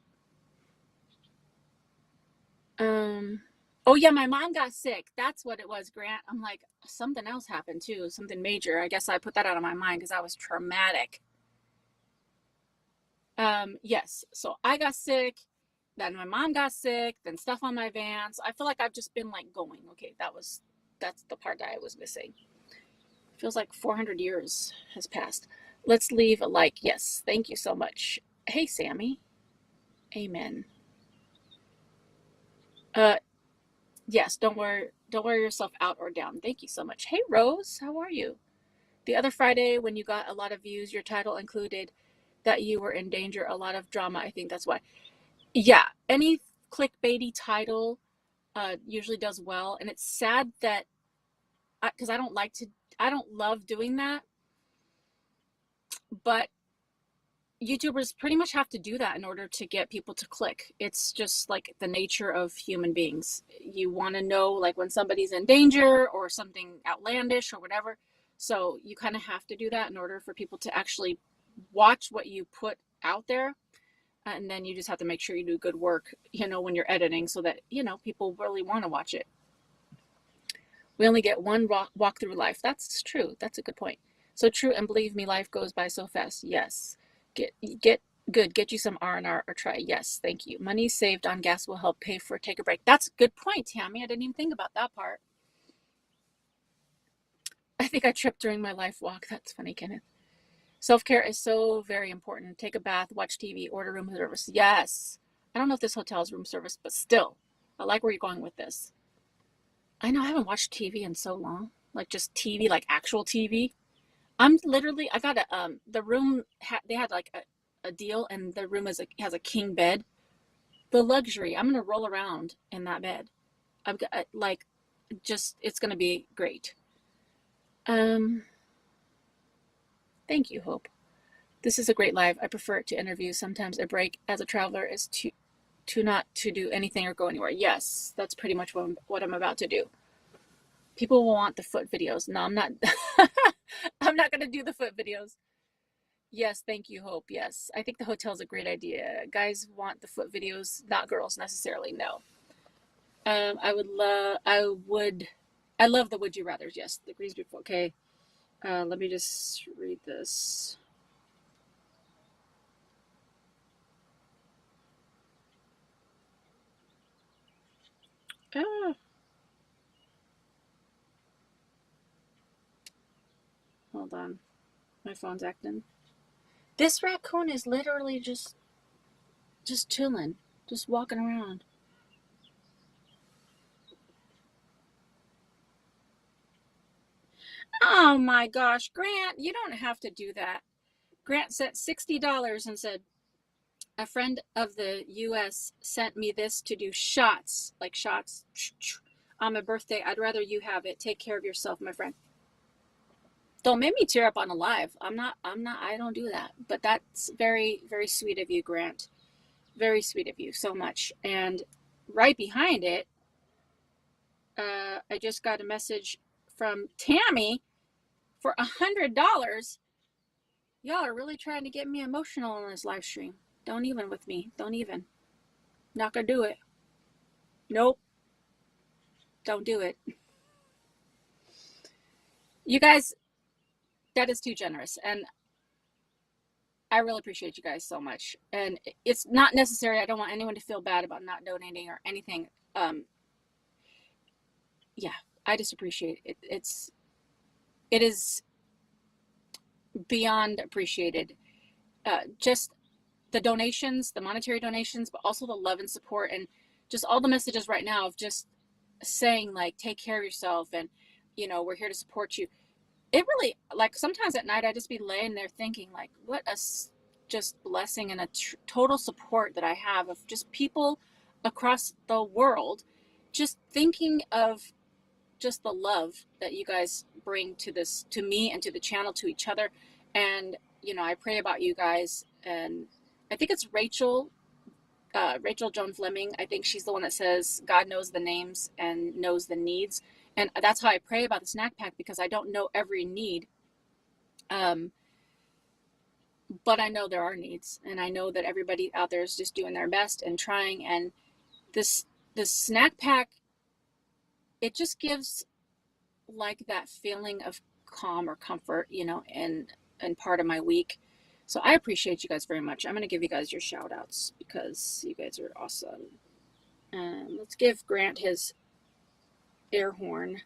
Um, oh yeah, my mom got sick. That's what it was, Grant. I'm like, something else happened too, something major. I guess I put that out of my mind because I was traumatic. Yes. So I got sick. Then my mom got sick. Then stuff on my vans. I feel like I've just been like going. Okay, that's the part that I was missing. Feels like 400 years has passed. Let's leave a like. Yes, thank you so much. Hey, Sammy. Amen. Uh, yes. Don't wear yourself out or down. Thank you so much. Hey, Rose. How are you? The other Friday, when you got a lot of views, your title included that you were in danger, a lot of drama. I think that's why. Yeah, any clickbaity title usually does well, and it's sad that because I don't love doing that, but YouTubers pretty much have to do that in order to get people to click. It's just like the nature of human beings. You want to know like when somebody's in danger or something outlandish or whatever. So you kind of have to do that in order for people to actually watch what you put out there. And then you just have to make sure you do good work, when you're editing so that, people really want to watch it. We only get one walk through life. That's true. That's a good point. So true, and believe me, life goes by so fast. Yes. Get good. Get you some R&R or try. Yes, thank you. Money saved on gas will help pay for take a break. That's a good point, Tammy. I didn't even think about that part. I think I tripped during my life walk. That's funny, Kenneth. Self-care is so very important. Take a bath, watch TV, order room service. Yes. I don't know if this hotel is room service, but still, I like where you're going with this. I know I haven't watched TV in so long. Like just TV, like actual TV. I got the room, they had like a deal, and the room has a king bed. The luxury. I'm going to roll around in that bed. I've got, like, just, it's going to be great. Um, Thank you, Hope. This is a great live. I prefer it to interview. Sometimes a break as a traveler is to not to do anything or go anywhere. Yes, that's pretty much what I'm about to do. People will want the foot videos. No, I'm not. I'm not going to do the foot videos. Yes, thank you, Hope. Yes, I think the hotel's a great idea. Guys want the foot videos, not girls necessarily. No. I love the would you rather's. Yes, the Greens before. Okay. Let me just read this. Ah, hold on. My phone's acting. This raccoon is literally just chilling, just walking around. Oh my gosh, Grant, you don't have to do that. Grant sent $60 and said, a friend of the US sent me this to do shots, like shots on my birthday. I'd rather you have it. Take care of yourself, my friend. Don't make me tear up on a live. I don't do that. But that's very, very sweet of you, Grant. Very sweet of you, so much. And right behind it, I just got a message from Tammy for $100. Y'all are really trying to get me emotional on this live stream. Don't even with me. Don't even. Not gonna do it. Nope. Don't do it. You guys, that is too generous. And I really appreciate you guys so much. And it's not necessary. I don't want anyone to feel bad about not donating or anything. Yeah, I just appreciate it. It is beyond appreciated. Just the donations, the monetary donations, but also the love and support, and just all the messages right now of just saying like, take care of yourself, and we're here to support you. It really, like, sometimes at night I just be laying there thinking like, what a just blessing and a total support that I have of just people across the world, just thinking of just the love that you guys bring to this, to me, and to the channel, to each other. And I pray about you guys. And I think it's Rachel Joan Fleming. I think she's the one that says God knows the names and knows the needs. And that's how I pray about the snack pack, because I don't know every need. But I know there are needs, and I know that everybody out there is just doing their best and trying. And this snack pack, it just gives like that feeling of calm or comfort, and part of my week. So I appreciate you guys very much. I'm going to give you guys your shout outs because you guys are awesome. And let's give Grant his air horn.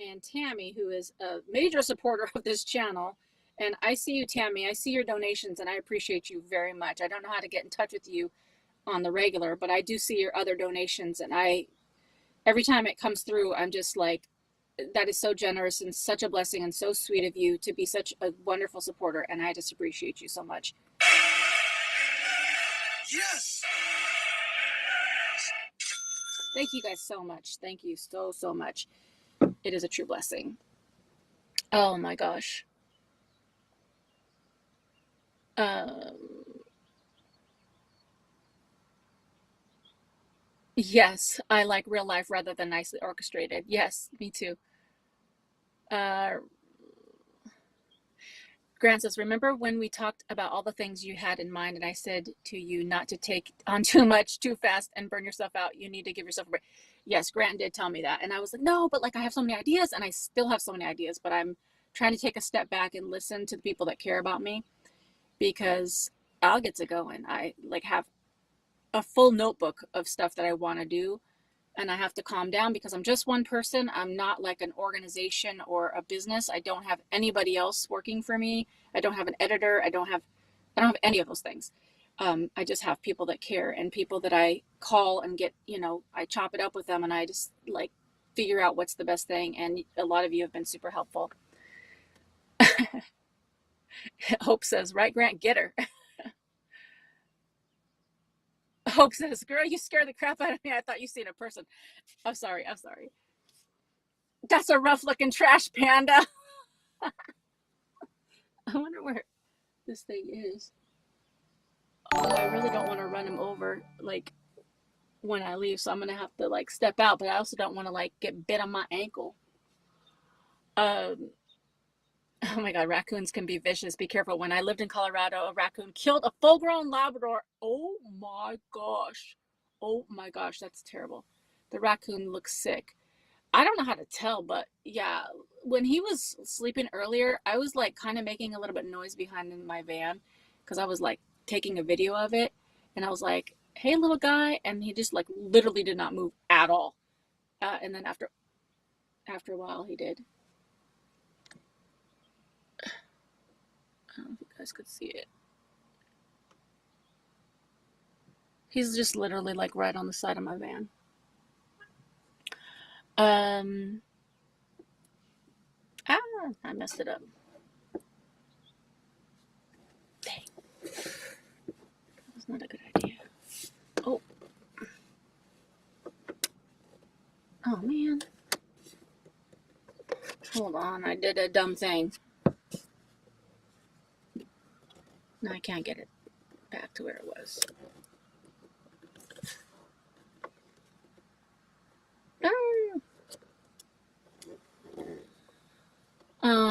And Tammy, who is a major supporter of this channel. And I see you, Tammy. I see your donations, and I appreciate you very much. I don't know how to get in touch with you on the regular, but I do see your other donations, and every time it comes through, I'm just like, that is so generous and such a blessing and so sweet of you to be such a wonderful supporter, and I just appreciate you so much. Yes. Thank you guys so much. Thank you so much. It is a true blessing. Oh my gosh. Yes, I like real life rather than nicely orchestrated. Yes, me too. Grant says, remember when we talked about all the things you had in mind, and I said to you not to take on too much too fast and burn yourself out. You need to give yourself a break. Yes, Grant did tell me that. And I was like, no, but like, I have so many ideas, and I still have so many ideas, but I'm trying to take a step back and listen to the people that care about me, because I'll get to going. I like have a full notebook of stuff that I want to do, and I have to calm down because I'm just one person. I'm not like an organization or a business. I don't have anybody else working for me. I don't have an editor. I don't have any of those things. I just have people that care, and people that I call and get, I chop it up with them, and I just like figure out what's the best thing. And a lot of you have been super helpful. Hope says, right, Grant, get her. Hope says, girl, you scared the crap out of me. I thought you seen a person. I'm sorry. That's a rough looking trash panda. I wonder where this thing is. Oh, I really don't want to run him over like when I leave, so I'm gonna have to like step out, but I also don't want to like get bit on my ankle. Oh my god, raccoons can be vicious. Be careful. When I lived in Colorado, a raccoon killed a full-grown Labrador. Oh my gosh, that's terrible. The raccoon looks sick. I don't know how to tell, but yeah, when he was sleeping earlier, I was like kind of making a little bit of noise behind in my van because I was like taking a video of it, and I was like, hey, little guy, and he just like literally did not move at all. And then after a while, he did. I don't know if you guys could see it. He's just literally like right on the side of my van. I messed it up. Dang. That was not a good idea. Oh. Oh, man. Hold on. I did a dumb thing. Now I can't get it back to where it was.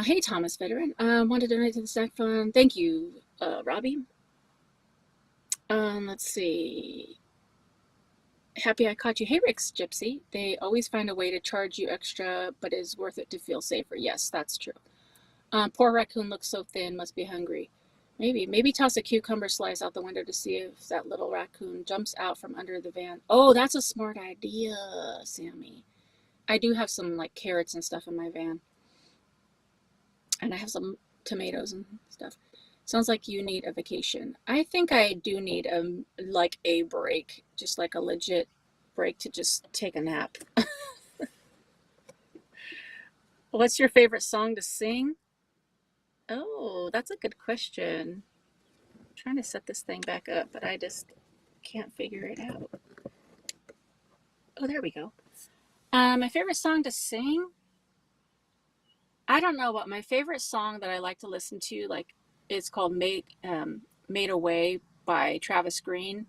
Hey, Thomas Veteran. Wanted to donate to the Stack Fund. Thank you, Robbie. Let's see. Happy I caught you. Hey, Rick's Gypsy. They always find a way to charge you extra, but it is worth it to feel safer. Yes, that's true. Poor raccoon looks so thin, must be hungry. Maybe toss a cucumber slice out the window to see if that little raccoon jumps out from under the van. Oh, that's a smart idea, Sammy. I do have some like carrots and stuff in my van, and I have some tomatoes and stuff. Sounds like you need a vacation. I think I do need like a break, just like a legit break to just take a nap. What's your favorite song to sing? Oh, that's a good question. I'm trying to set this thing back up, but I just can't figure it out. Oh, there we go. My favorite song to sing? I don't know, but my favorite song that I like to listen to, like, it's called "Made Away" by Travis Green.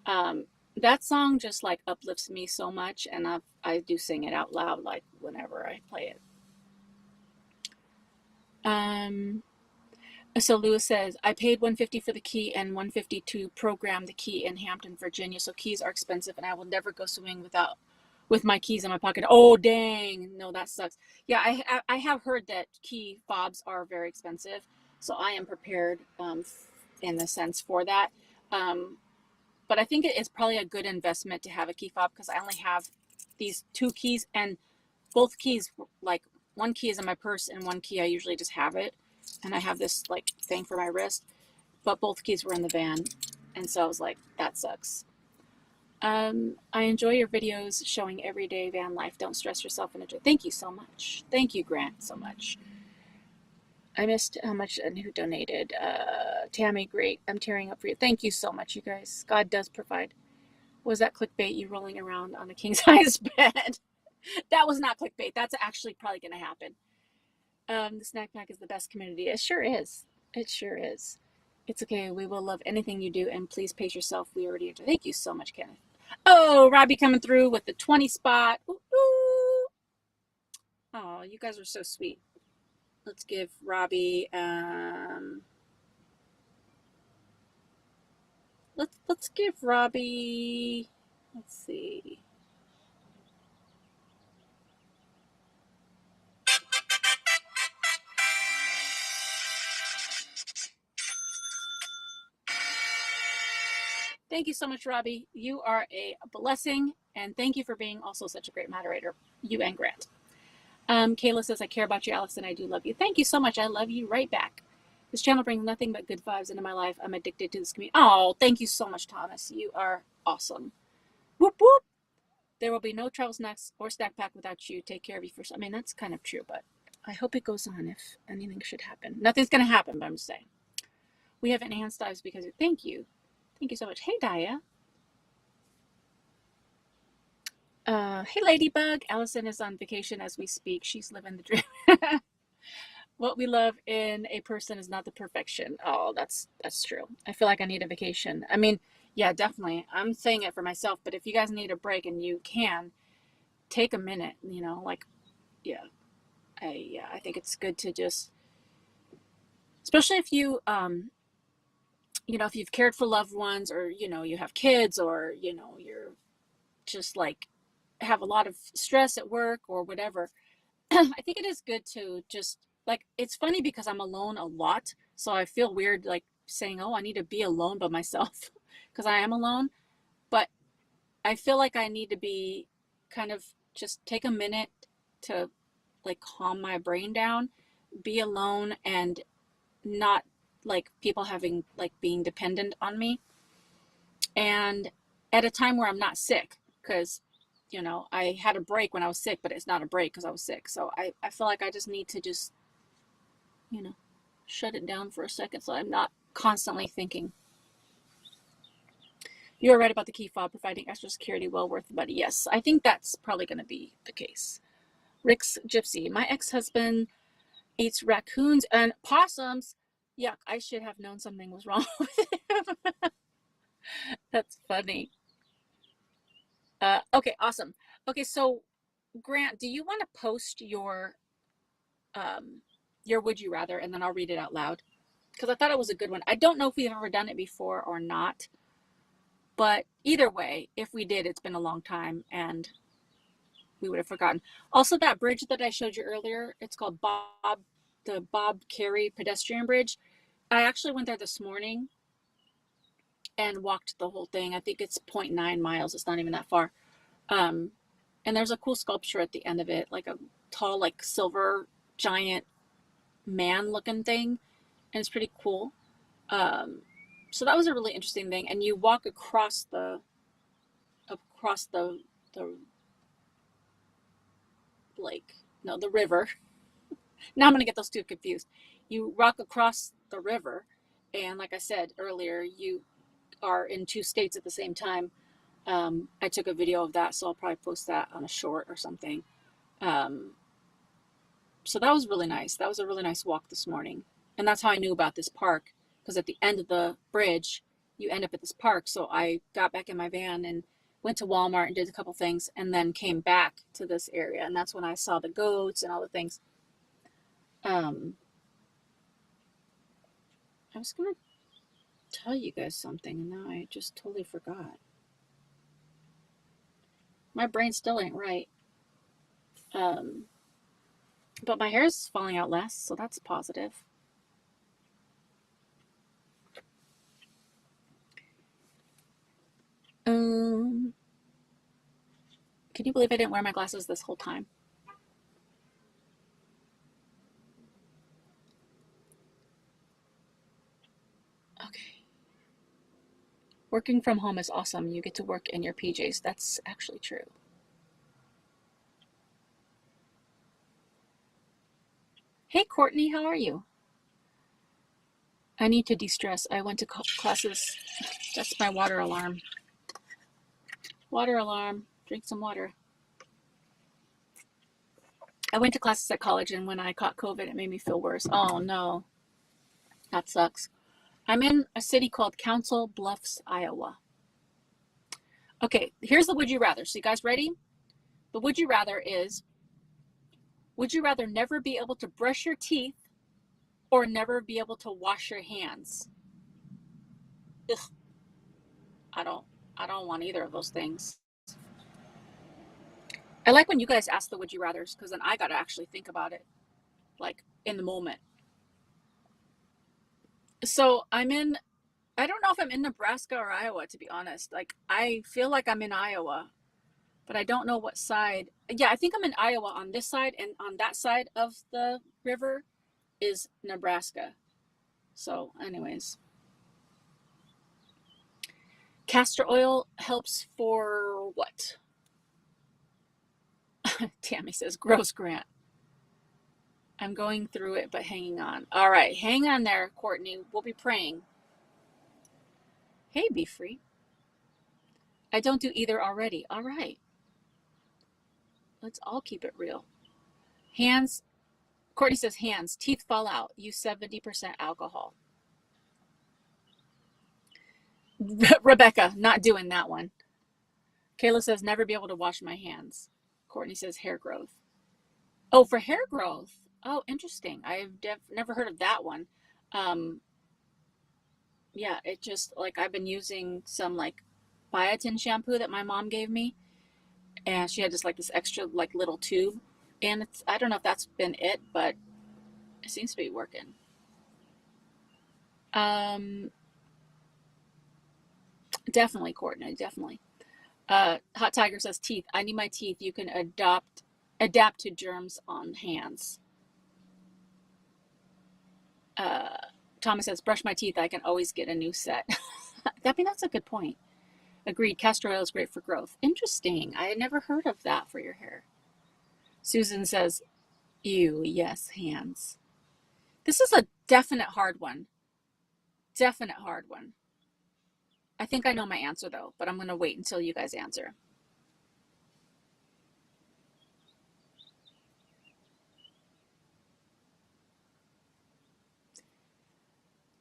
Um, that song just like uplifts me so much, and I do sing it out loud like whenever I play it. Um, so Lewis says, I paid 150 for the key and 150 to program the key in Hampton, Virginia. So keys are expensive, and I will never go swimming with my keys in my pocket. Oh dang, no, that sucks. Yeah, I have heard that key fobs are very expensive, so I am prepared in the sense for that. Um, but I think it is probably a good investment to have a key fob because I only have these two keys, and both keys, like one key is in my purse and one key I usually just have it, and I have this like thing for my wrist, but both keys were in the van, and so I was like, that sucks. I enjoy your videos showing everyday van life. Don't stress yourself and enjoy. Thank you so much. Thank you, Grant, so much. I missed how much and who donated. Tammy, great. I'm tearing up for you. Thank you so much, you guys. God does provide. Was that clickbait? You rolling around on a king size bed? That was not clickbait. That's actually probably going to happen. The snack pack is the best community. It sure is. It sure is. It's okay. We will love anything you do, and please pace yourself. We already do. Thank you so much, Kenneth. Oh, Robbie coming through with the 20 spot. Ooh, ooh. Oh, you guys are so sweet. Let's give Robbie let's give Robbie, let's see. Thank you so much, Robbie. You are a blessing, and thank you for being also such a great moderator, you and Grant. Kayla says, I care about you, Allison. I do love you. Thank you so much. I love you right back. This channel brings nothing but good vibes into my life. I'm addicted to this community. Oh, thank you so much, Thomas. You are awesome. Whoop, whoop. There will be no travel snacks or snack pack without you. Take care of you first. I mean, that's kind of true, but I hope it goes on if anything should happen. Nothing's going to happen, but I'm just saying. We have enhanced lives because of, thank you. Thank you so much. Hey, Daya. Hey, Ladybug. Allison is on vacation as we speak. She's living the dream. What we love in a person is not the perfection. Oh, that's true. I feel like I need a vacation. I mean, yeah, definitely. I'm saying it for myself, but if you guys need a break and you can, take a minute, you know, like, yeah. I think it's good to just, especially if you you know, if you've cared for loved ones, or you know, you have kids, or you know, you're just like have a lot of stress at work or whatever. I think it is good to just like, it's funny because I'm alone a lot, so I feel weird like saying, oh, I need to be alone by myself because I am alone, but I feel like I need to be kind of just take a minute to like calm my brain down, be alone, and not like people having like being dependent on me, and at a time where I'm not sick, because you know, I had a break when I was sick, but it's not a break because I was sick. So I feel like I just need to just, you know, shut it down for a second so I'm not constantly thinking. You are right about the key fob providing extra security, well worth the money. Yes, I think that's probably going to be the case. Rick's Gypsy. My ex-husband eats raccoons and possums. Yuck, I should have known something was wrong with him. That's funny. Okay, awesome. Okay, so Grant, do you want to post your would you rather, and then I'll read it out loud because I thought it was a good one. I don't know if we've ever done it before or not, but either way, if we did, it's been a long time and we would have forgotten. Also, that bridge that I showed you earlier, it's called the Bob Carey pedestrian bridge. I actually went there this morning and walked the whole thing. I think it's 0.9 miles. It's not even that far. Um, And there's a cool sculpture at the end of it, like a tall, like silver giant man looking thing. And it's pretty cool. Um, so that was a really interesting thing. And you walk across the lake, no, the river. Now I'm going to get those two confused. You walk across the river. And like I said earlier, you are in two states at the same time. I took a video of that, so I'll probably post that on a short or something. Um, so that was really nice. That was a really nice walk this morning. And that's how I knew about this park, because at the end of the bridge, you end up at this park. So I got back in my van and went to Walmart and did a couple things and then came back to this area. And that's when I saw the goats and all the things. Um, I was going to tell you guys something, and now I just totally forgot. My brain still ain't right. But my hair is falling out less, so that's positive. Can you believe I didn't wear my glasses this whole time? Okay. Working from home is awesome. You get to work in your PJs. That's actually true. Hey, Courtney, how are you? I need to de-stress. I went to classes. That's my water alarm. Water alarm. Drink some water. I went to classes at college, and when I caught COVID, it made me feel worse. Oh, no. That sucks. I'm in a city called Council Bluffs, Iowa. Okay, here's the would you rather. So you guys ready? The would you rather is, would you rather never be able to brush your teeth or never be able to wash your hands? Ugh, I don't want either of those things. I like when you guys ask the would you rathers, because then I got to actually think about it, like in the moment. So I don't know if I'm in Nebraska or Iowa, to be honest. Like, I feel like I'm in Iowa, but I don't know what side. Yeah, I think I'm in Iowa on this side, and on that side of the river is Nebraska. So, anyways, castor oil helps for what? Tammy says, gross, Grant. I'm going through it, but hanging on. All right, hang on there, Courtney. We'll be praying. Hey, Be Free. I don't do either already. All right. Let's all keep it real. Hands. Courtney says hands. Teeth fall out. Use 70% alcohol. Rebecca, not doing that one. Kayla says never be able to wash my hands. Courtney says hair growth. Oh, for hair growth. Oh, interesting. I've never heard of that one. Um, yeah, it just like I've been using some like biotin shampoo that my mom gave me, and she had just like this extra like little tube, and it's I don't know if that's been it, but it seems to be working. Um, definitely, Courtney, definitely. Hot Tiger says teeth. I need my teeth. You can adapt to germs on hands. Uh, Thomas says brush my teeth. I can always get a new set. That's a good point. Agreed. Castor oil is great for growth. Interesting. I had never heard of that for your hair. Susan says, ew, yes, hands. This is a definite hard one. Definite hard one. I think I know my answer though, but I'm going to wait until you guys answer.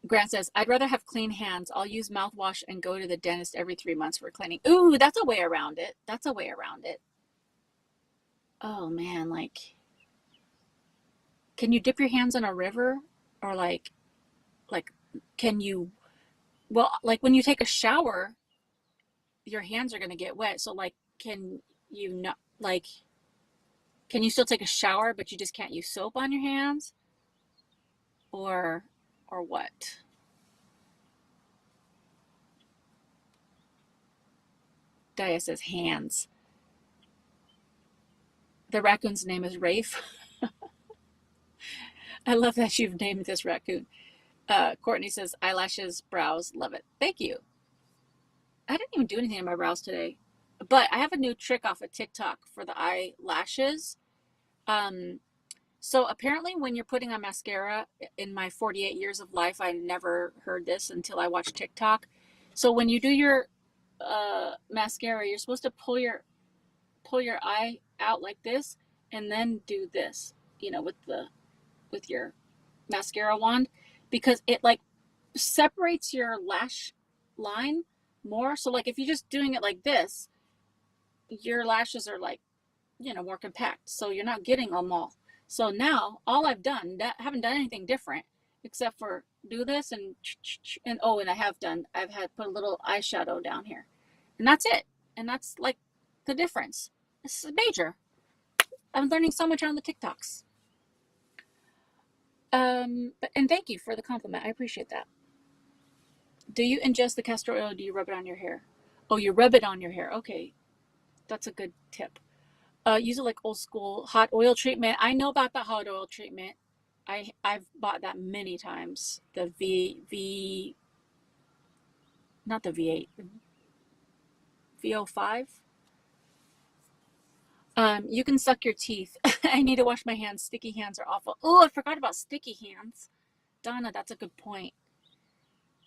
Grant says, I'd rather have clean hands. I'll use mouthwash and go to the dentist every 3 months for cleaning. Ooh, that's a way around it. That's a way around it. Oh man, like, can you dip your hands in a river? Or like, can you, well, like when you take a shower, your hands are going to get wet. So like, can you not, like, can you still take a shower, but you just can't use soap on your hands? Or, or what? Dia says hands. The raccoon's name is Rafe. I love that you've named this raccoon. Courtney says, eyelashes, brows, love it. Thank you. I didn't even do anything on my brows today. But I have a new trick off of TikTok for the eyelashes. Um, so apparently when you're putting on mascara, in my 48 years of life, I never heard this until I watched TikTok. So when you do your mascara, you're supposed to pull your eye out like this and then do this, with your mascara wand, because it like separates your lash line more. So like if you're just doing it like this, your lashes are like, more compact. So you're not getting them all. So now all I've done, haven't done anything different except for do this and oh, and I've had put a little eyeshadow down here. And that's it. And that's like the difference. This is major. I'm learning so much on the TikToks. And thank you for the compliment. I appreciate that. Do you ingest the castor oil or do you rub it on your hair? Oh, you rub it on your hair. Okay. That's a good tip. Use it like old school hot oil treatment. I know about the hot oil treatment. I've bought that many times. The not the V8, VO5. You can suck your teeth. I need to wash my hands. Sticky hands are awful. Oh, I forgot about sticky hands. Donna, that's a good point.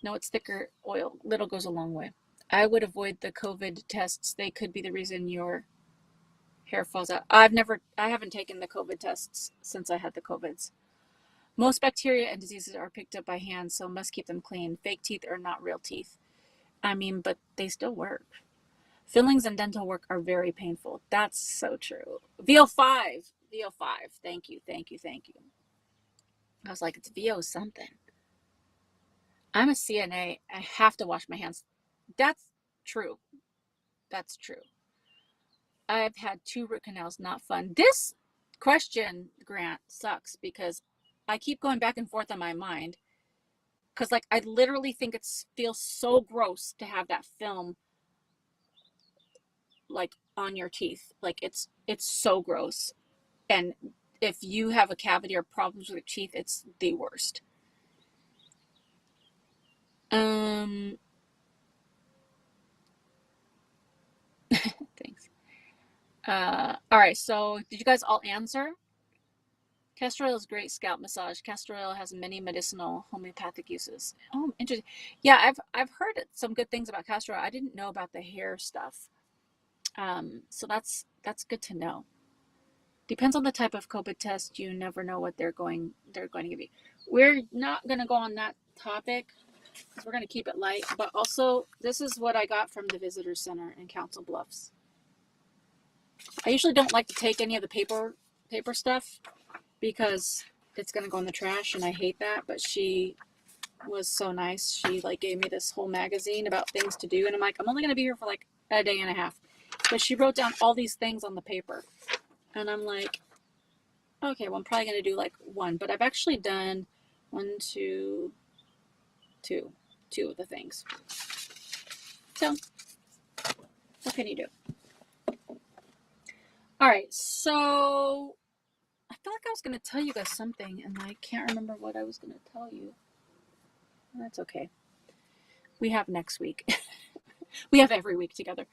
No, it's thicker oil. Little goes a long way. I would avoid the COVID tests. They could be the reason your hair falls out. I haven't taken the COVID tests since I had the COVIDs. Most bacteria and diseases are picked up by hands, so must keep them clean. Fake teeth are not real teeth. I mean, but they still work. Fillings and dental work are very painful. That's so true. VO5. VO5. Thank you, thank you, thank you. I was like, it's VO something. I'm a CNA. I have to wash my hands. That's true. That's true. I've had 2 root canals. Not fun. This question, Grant, sucks because I keep going back and forth on my mind. Because, like, I literally think it feels so gross to have that film, like, on your teeth. Like, it's so gross. And if you have a cavity or problems with your teeth, it's the worst. Thanks. All right, so did you guys all answer? Castor oil is great scalp massage. Castor oil has many medicinal homeopathic uses. Oh, interesting. Yeah, I've heard some good things about castor oil. I didn't know about the hair stuff. So that's good to know. Depends on the type of COVID test. You never know what they're going to give you. We're not going to go on that topic because we're going to keep it light. But also, this is what I got from the visitor center in Council Bluffs. I usually don't like to take any of the paper stuff because it's going to go in the trash and I hate that. But she was so nice. She like gave me this whole magazine about things to do. And I'm like, I'm only going to be here for like a day and a half. But she wrote down all these things on the paper. And I'm like, okay, well, I'm probably going to do like 1. But I've actually done 1, 2 of the things. So, what can you do? All right, so I feel like I was going to tell you guys something, and I can't remember what I was going to tell you. That's okay. We have next week. We have every week together.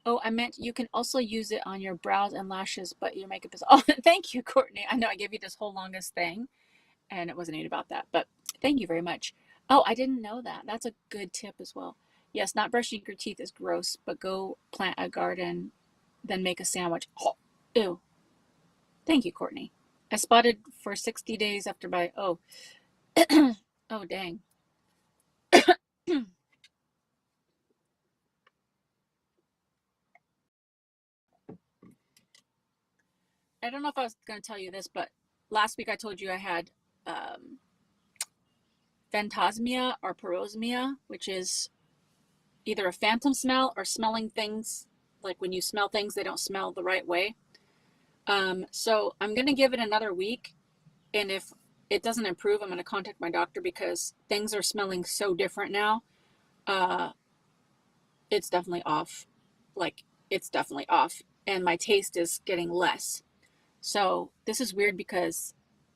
Oh, I meant you can also use it on your brows and lashes, but your makeup is... Oh, thank you, Courtney. I know I gave you this whole longest thing, and it wasn't even about that, but thank you very much. Oh, I didn't know that. That's a good tip as well. Yes, not brushing your teeth is gross, but go plant a garden, then make a sandwich. Oh, ew. Thank you, Courtney. I spotted for 60 days after my... Oh. Oh, dang. I don't know if I was going to tell you this, but last week I told you I had phantosmia or parosmia, which is either a phantom smell or smelling things, like when you smell things, they don't smell the right way. So I'm going to give it another week. And if it doesn't improve, I'm going to contact my doctor because things are smelling so different now. It's definitely off. Like it's definitely off, and my taste is getting less. So this is weird because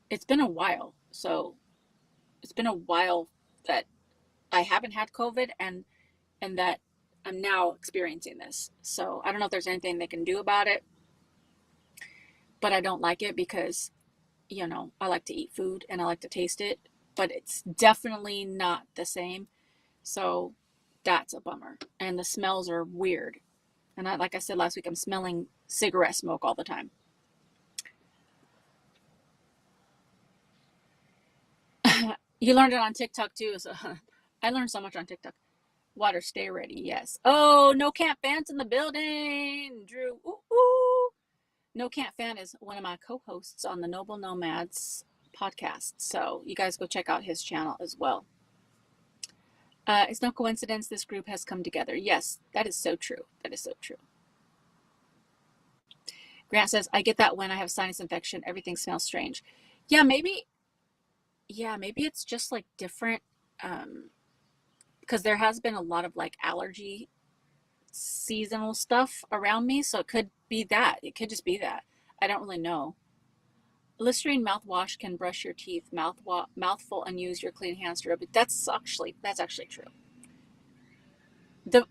it's been a while. So it's been a while that I haven't had COVID, and that I'm now experiencing this. So I don't know if there's anything they can do about it, but I don't like it because, I like to eat food and I like to taste it, but it's definitely not the same. So that's a bummer. And the smells are weird. And like I said last week, I'm smelling cigarette smoke all the time. You learned it on TikTok too. So I learned so much on TikTok. Water, stay ready. Yes. Oh, no Camp Fan's in the building. Drew. Ooh, ooh. No Camp Fan is one of my co-hosts on the Noble Nomads podcast. So you guys go check out his channel as well. It's no coincidence this group has come together. Yes, that is so true. That is so true. Grant says, I get that when I have sinus infection, everything smells strange. Yeah, maybe it's just like different. Because there has been a lot of like allergy seasonal stuff around me. So it could be that. It could just be that. I don't really know. Listerine mouthwash can brush your teeth, mouthful, and use your clean hands to rub it. That's actually true.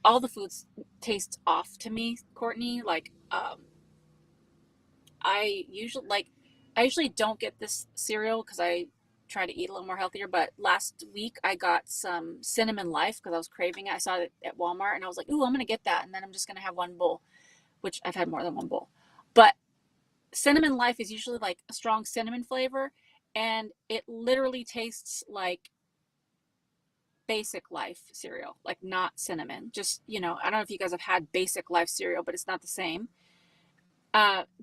All the foods taste off to me, Courtney. Like, I usually don't get this cereal because I try to eat a little more healthier. But last week I got some Cinnamon Life because I was craving it. I saw it at Walmart and I was like, ooh, I'm gonna get that, and then I'm just gonna have one bowl, which I've had more than one bowl. But Cinnamon Life is usually like a strong cinnamon flavor, and it literally tastes like Basic Life cereal, like not cinnamon. Just, I don't know if you guys have had Basic Life cereal, but it's not the same.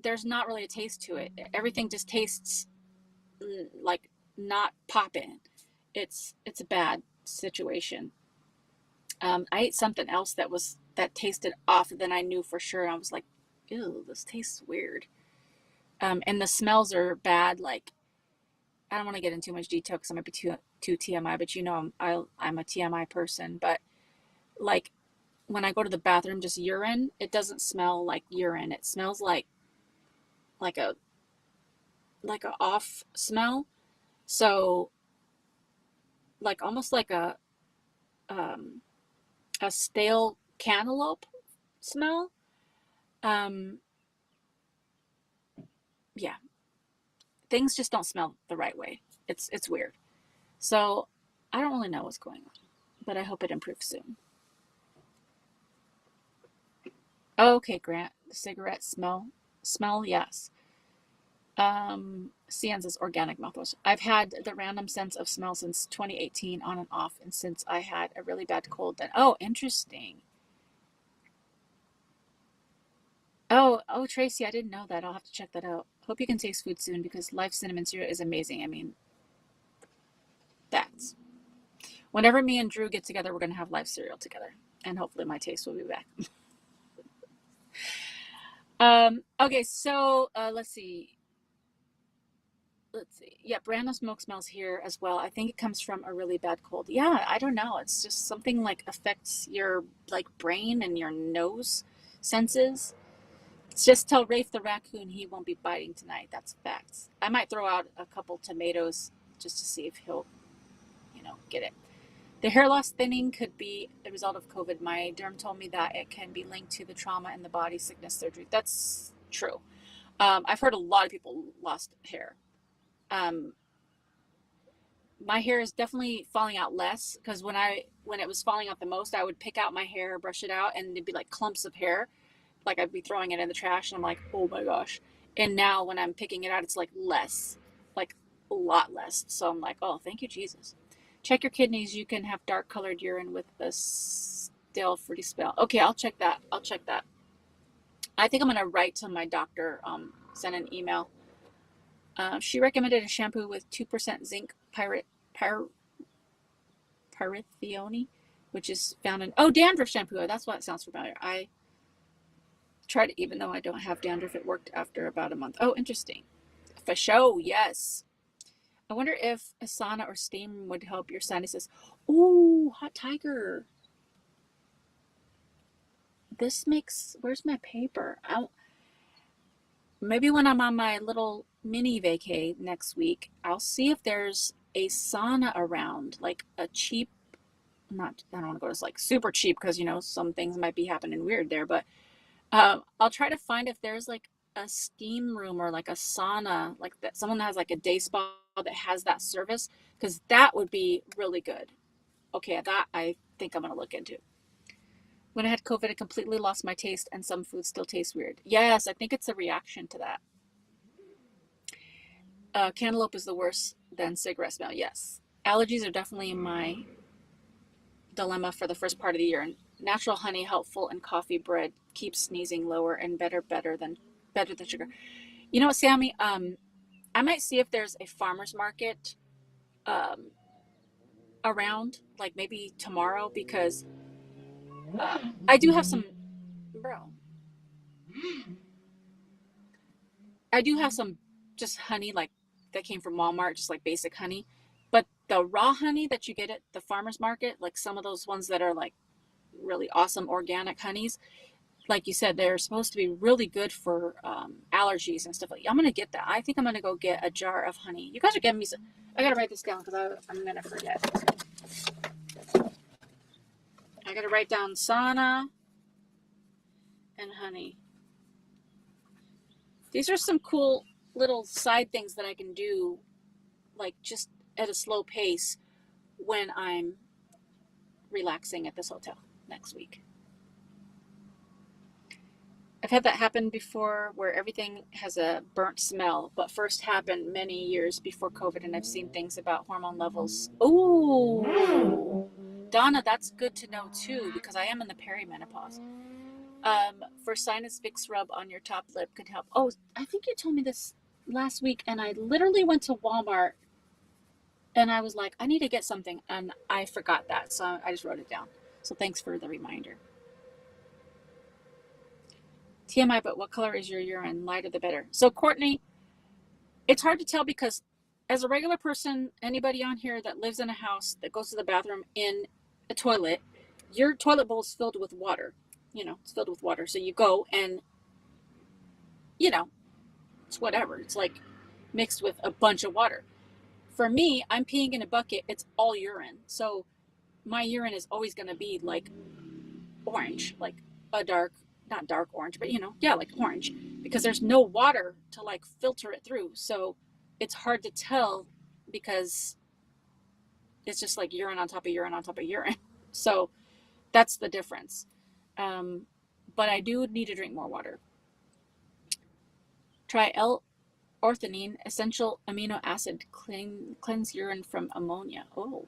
There's not really a taste to it. Everything just tastes like not popping. It's a bad situation. I ate something else that tasted off, and then I knew for sure. I was like, ew, this tastes weird. And the smells are bad. Like, I don't want to get into too much detail because I might be too TMI, but I'm a TMI person. But like when I go to the bathroom, just urine, it doesn't smell like urine. It smells like a off smell. So like almost like a stale cantaloupe smell. Um, yeah, things just don't smell the right way. It's weird. So I don't really know what's going on, but I hope it improves soon. Okay, Grant, the cigarette smell, yes. Cian says organic mouthwash. I've had the random sense of smell since 2018 on and off, and since I had a really bad cold then. Oh, interesting. Oh, Tracy, I didn't know that. I'll have to check that out. Hope you can taste food soon because Life Cinnamon Cereal is amazing. I mean, that's whenever me and Drew get together, we're gonna have Life cereal together, and hopefully my taste will be back. Okay, so let's see. Yeah, Brando smoke smells here as well. I think it comes from a really bad cold. Yeah, I don't know. It's just something like affects your like brain and your nose senses. Just tell Rafe the raccoon he won't be biting tonight. That's facts. I might throw out a couple tomatoes just to see if he'll, get it. The hair loss thinning could be a result of COVID. My derm told me that it can be linked to the trauma in the body, sickness, surgery. That's true. I've heard a lot of people lost hair. My hair is definitely falling out less because when it was falling out the most, I would pick out my hair, brush it out, and it'd be like clumps of hair. Like I'd be throwing it in the trash, and I'm like, oh my gosh. And now when I'm picking it out, it's like less, like a lot less. So I'm like, oh, thank you, Jesus. Check your kidneys. You can have dark colored urine with a stale fruity smell. Okay, I'll check that. I think I'm gonna write to my doctor, send an email. She recommended a shampoo with 2% zinc pyrithione, which is found in dandruff shampoo. That's why it sounds familiar. I tried it even though I don't have dandruff. It worked after about a month. Oh, interesting. For show, yes. I wonder if a sauna or steam would help your sinuses. Ooh, hot tiger. where's my paper? Maybe when I'm on my little mini vacay next week, I'll see if there's a sauna around, like a cheap, not, I don't want to go to like super cheap because, some things might be happening weird there, but I'll try to find if there's like a steam room or like a sauna, like that someone that has like a day spa that has that service, because that would be really good. Okay, that I think I'm gonna look into. When I had COVID, I completely lost my taste, and some foods still taste weird. Yes, I think it's a reaction to that. Cantaloupe is the worst than cigarette smell. Yes, allergies are definitely my dilemma for the first part of the year. And natural honey helpful in coffee bread keeps sneezing lower and better than sugar. You know what, Sammy? I might see if there's a farmer's market um, around, like maybe tomorrow, because I do have some, bro. I do have some just honey like that came from Walmart, just like basic honey. But the raw honey that you get at the farmer's market, like some of those ones that are like really awesome organic honeys, like you said, they're supposed to be really good for allergies and stuff. I'm gonna get that. I think I'm gonna go get a jar of honey. You guys are giving me some. I gotta write this down because I'm gonna forget. I gotta write down sauna and honey. These are some cool little side things that I can do, like just at a slow pace when I'm relaxing at this hotel next week. I've had that happen before where everything has a burnt smell, but first happened many years before COVID, and I've seen things about hormone levels. Oh, Donna, that's good to know too, because I am in the perimenopause. For sinus Vicks rub on your top lip could help. Oh, I think you told me this last week, and I literally went to Walmart and I was like, I need to get something, and I forgot that, so I just wrote it down. So thanks for the reminder. TMI, but what color is your urine? Lighter the better. So Courtney, it's hard to tell because as a regular person, anybody on here that lives in a house that goes to the bathroom in a toilet, your toilet bowl is filled with water. It's filled with water. So you go and, you know, it's whatever. It's like mixed with a bunch of water. For me, I'm peeing in a bucket. It's all urine. So my urine is always going to be like orange, like a dark, not dark orange, but yeah, like orange, because there's no water to like filter it through. So it's hard to tell because it's just like urine on top of urine on top of urine. So that's the difference. But I do need to drink more water. Try L-orthenine, essential amino acid, cleanse urine from ammonia. Oh,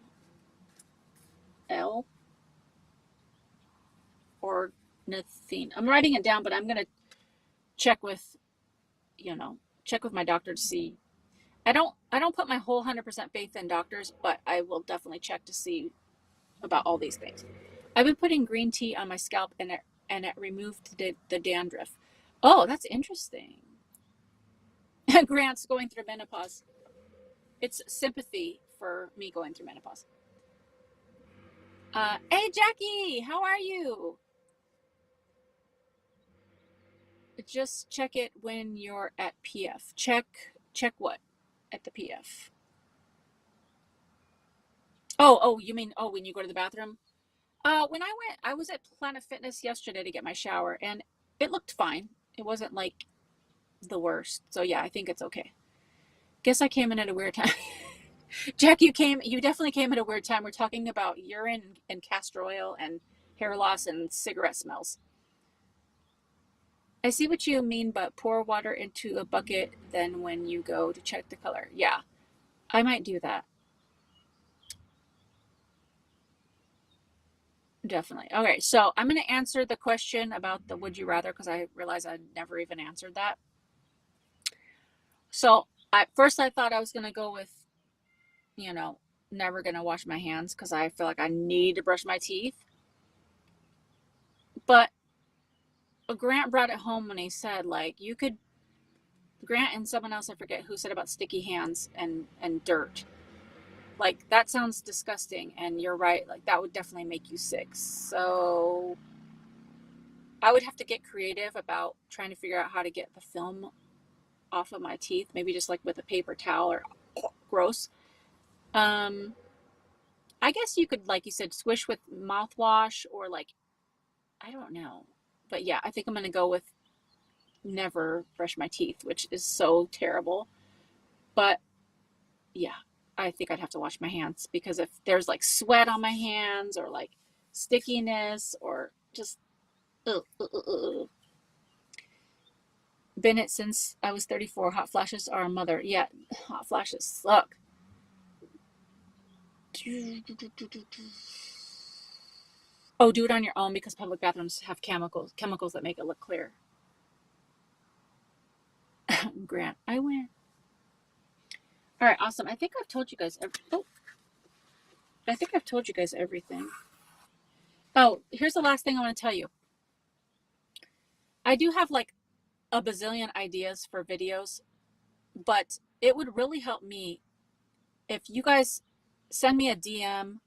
L-ornithine. I'm writing it down, but I'm gonna check with check with my doctor to see. I don't put my whole 100% faith in doctors, but I will definitely check to see about all these things. I've been putting green tea on my scalp, and it removed the dandruff. Oh, that's interesting. Grant's going through menopause. It's sympathy for me going through menopause. Hey Jackie, how are you? Just check it when you're at PF. Check what? At the PF. Oh, you mean when you go to the bathroom? When I was at Planet Fitness yesterday to get my shower, and it looked fine. It wasn't like the worst. So yeah, I think it's okay. Guess I came in at a weird time. Jack, you definitely came at a weird time. We're talking about urine and castor oil and hair loss and cigarette smells. I see what you mean, but pour water into a bucket then when you go to check the color. Yeah, I might do that. Definitely. Okay, so I'm going to answer the question about the would you rather because I realized I never even answered that. So at first I thought I was going to go with, you know, never going to wash my hands because I feel like I need to brush my teeth. But Grant brought it home when he said, like, you could, Grant and someone else, I forget who said about sticky hands and dirt. Like, that sounds disgusting. And you're right. Like, that would definitely make you sick. So I would have to get creative about trying to figure out how to get the film off of my teeth. Maybe just like with a paper towel or gross. Um, I guess you could, like you said, swish with mouthwash or like, I don't know. But yeah, I think I'm going to go with never brush my teeth, which is so terrible. But yeah, I think I'd have to wash my hands because if there's like sweat on my hands or like stickiness or just, ugh, ugh, ugh, ugh. Been it since I was 34. Hot flashes are a mother. Yeah, hot flashes suck. Oh, do it on your own because public bathrooms have chemicals that make it look clear. Grant, I win. All right, awesome. I think I've told you guys. I think I've told you guys everything. Oh, here's the last thing I want to tell you. I do have like a bazillion ideas for videos, but it would really help me if you guys send me a DM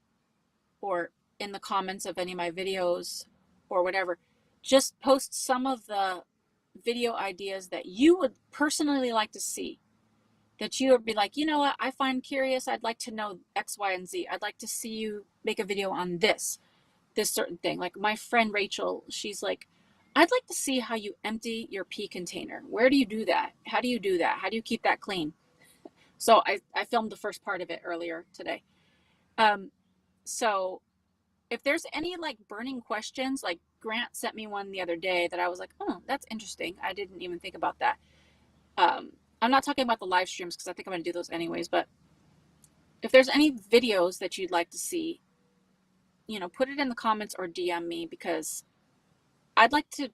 or in the comments of any of my videos or whatever. Just post some of the video ideas that you would personally like to see. That you would be like, you know what, I find curious. I'd like to know X, Y, and Z. I'd like to see you make a video on this certain thing. Like my friend Rachel, she's like, I'd like to see how you empty your pee container. Where do you do that? How do you do that? How do you keep that clean? So I filmed the first part of it earlier today. Um, so if there's any like burning questions, like Grant sent me one the other day that I was like, oh, that's interesting. I didn't even think about that. I'm not talking about the live streams because I think I'm going to do those anyways. But if there's any videos that you'd like to see, put it in the comments or DM me because I'd like to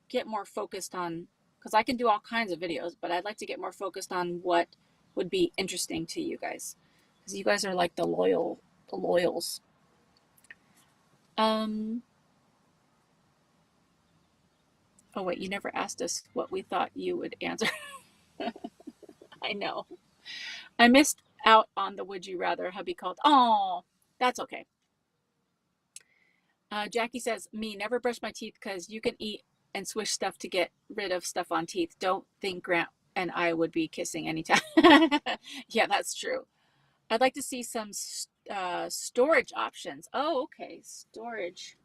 get more focused on, because I can do all kinds of videos, but I'd like to get more focused on what would be interesting to you guys. Because you guys are like the loyals. Oh wait, you never asked us what we thought you would answer. I know. I missed out on the would you rather. Hubby called. Oh, that's okay. Jackie says, me, never brush my teeth because you can eat and swish stuff to get rid of stuff on teeth. Don't think Grant and I would be kissing anytime. Yeah, that's true. I'd like to see some storage options. Oh, okay. Storage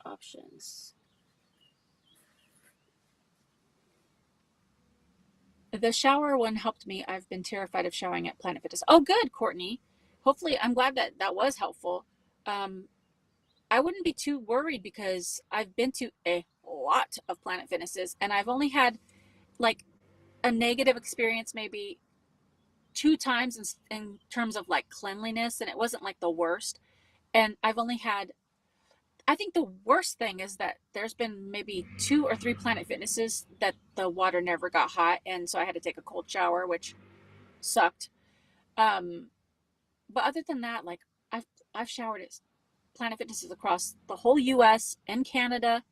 options. The shower one helped me. I've been terrified of showering at Planet Fitness. Oh, good, Courtney. Hopefully, I'm glad that was helpful. Um, I wouldn't be too worried because I've been to a lot of Planet Fitnesses and I've only had like a negative experience maybe 2 times in terms of like cleanliness, and it wasn't like the worst. And I've only had, I think the worst thing is that there's been maybe 2 or 3 Planet Fitnesses that the water never got hot, and so I had to take a cold shower, which sucked. Um, but other than that, like I've showered at Planet Fitnesses across the whole U.S. and Canada,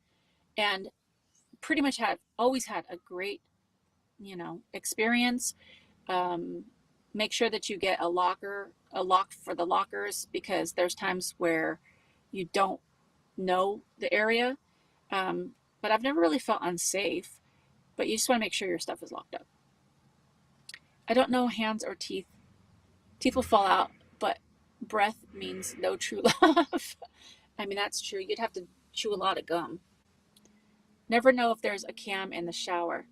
and pretty much always had a great experience. Um, Make sure that you get a lock for the lockers because there's times where you don't know the area. But I've never really felt unsafe. But you just want to make sure your stuff is locked up. I don't know hands or teeth. Teeth will fall out, but breath means no true love. I mean, that's true. You'd have to chew a lot of gum. Never know if there's a cam in the shower.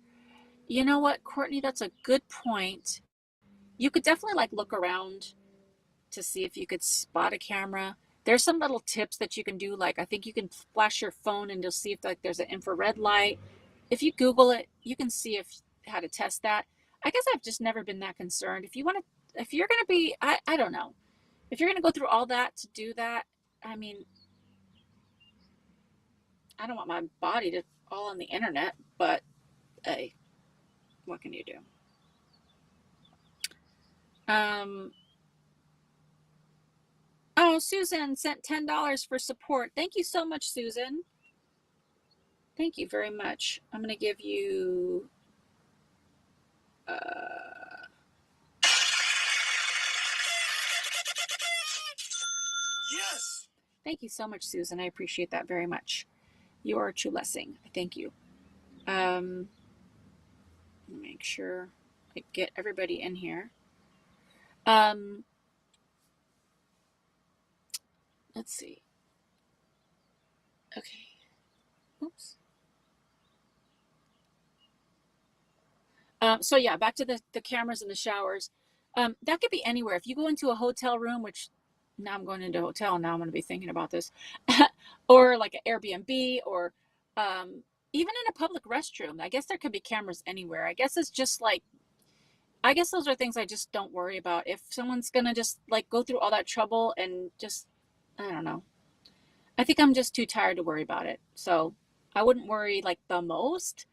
You know what, Courtney? That's a good point. You could definitely like look around to see if you could spot a camera. There's some little tips that you can do. Like I think you can flash your phone and you'll see if like there's an infrared light. If you Google it, you can see how to test that. I guess I've just never been that concerned. If you're gonna be, I don't know. If you're gonna go through all that to do that, I mean, I don't want my body to all on the internet, but hey, what can you do? Um, oh, Susan sent $10 for support. Thank you so much, Susan. Thank you very much. I'm going to give you Yes. Thank you so much, Susan. I appreciate that very much. You are a true blessing. Thank you. Um, make sure I get everybody in here. Um, let's see. Okay. Oops. So yeah, back to the cameras in the showers. That could be anywhere. If you go into a hotel room, which now I'm going into a hotel, now I'm going to be thinking about this, or like an Airbnb, or even in a public restroom. I guess there could be cameras anywhere. I guess it's just like, I guess those are things I just don't worry about. If someone's gonna just like go through all that trouble and just, I don't know. I think I'm just too tired to worry about it. So I wouldn't worry like the most.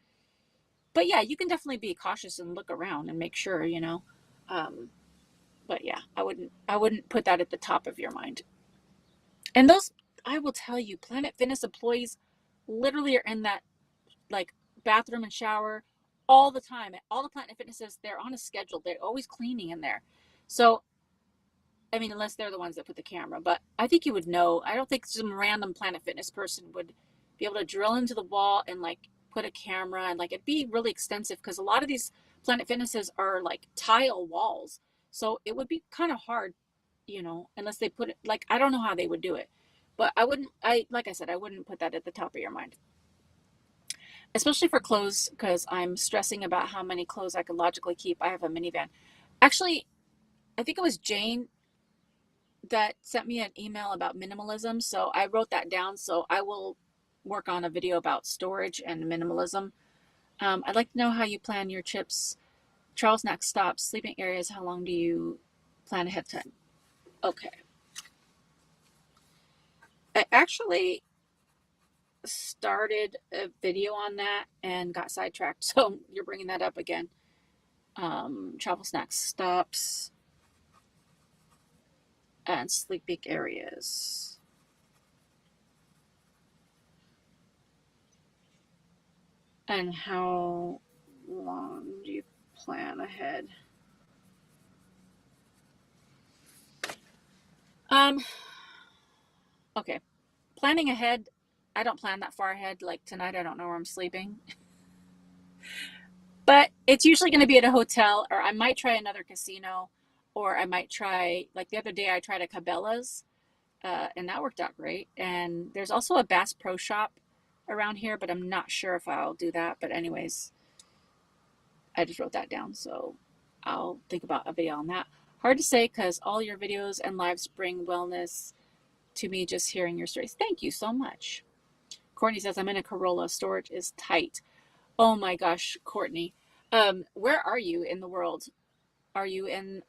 But yeah, you can definitely be cautious and look around and make sure, you know. Um, but yeah, I wouldn't put that at the top of your mind. And those, I will tell you, Planet Fitness employees literally are in that like bathroom and shower all the time. At all the Planet Fitnesses, they're on a schedule. They're always cleaning in there. So I mean, unless they're the ones that put the camera, but I think you would know. I don't think some random Planet Fitness person would be able to drill into the wall and like put a camera, and like it'd be really extensive because a lot of these Planet Fitnesses are like tile walls. So it would be kind of hard, you know, unless they put it like, I don't know how they would do it. But I wouldn't, like I said, I wouldn't put that at the top of your mind, especially for clothes, because I'm stressing about how many clothes I could logically keep. I have a minivan. Actually, I think it was Jane that sent me an email about minimalism. So I wrote that down. So I will work on a video about storage and minimalism. I'd like to know how you plan your trips. Charles next stops, sleeping areas. How long do you plan ahead of time? Okay. I actually started a video on that and got sidetracked. So you're bringing that up again. Travel snacks stops and sleeping areas. And how long do you plan ahead? Um, okay. Planning ahead, I don't plan that far ahead. Like tonight, I don't know where I'm sleeping. But it's usually going to be at a hotel, or I might try another casino, or I might try, like the other day, I tried a Cabela's, and that worked out great. And there's also a Bass Pro Shop around here, but I'm not sure if I'll do that. But, anyways, I just wrote that down. So I'll think about a video on that. Hard to say because all your videos and lives bring wellness to me just hearing your stories. Thank you so much. Courtney says, I'm in a Corolla. Storage is tight. Oh my gosh, Courtney. Where are you in the world? Are you in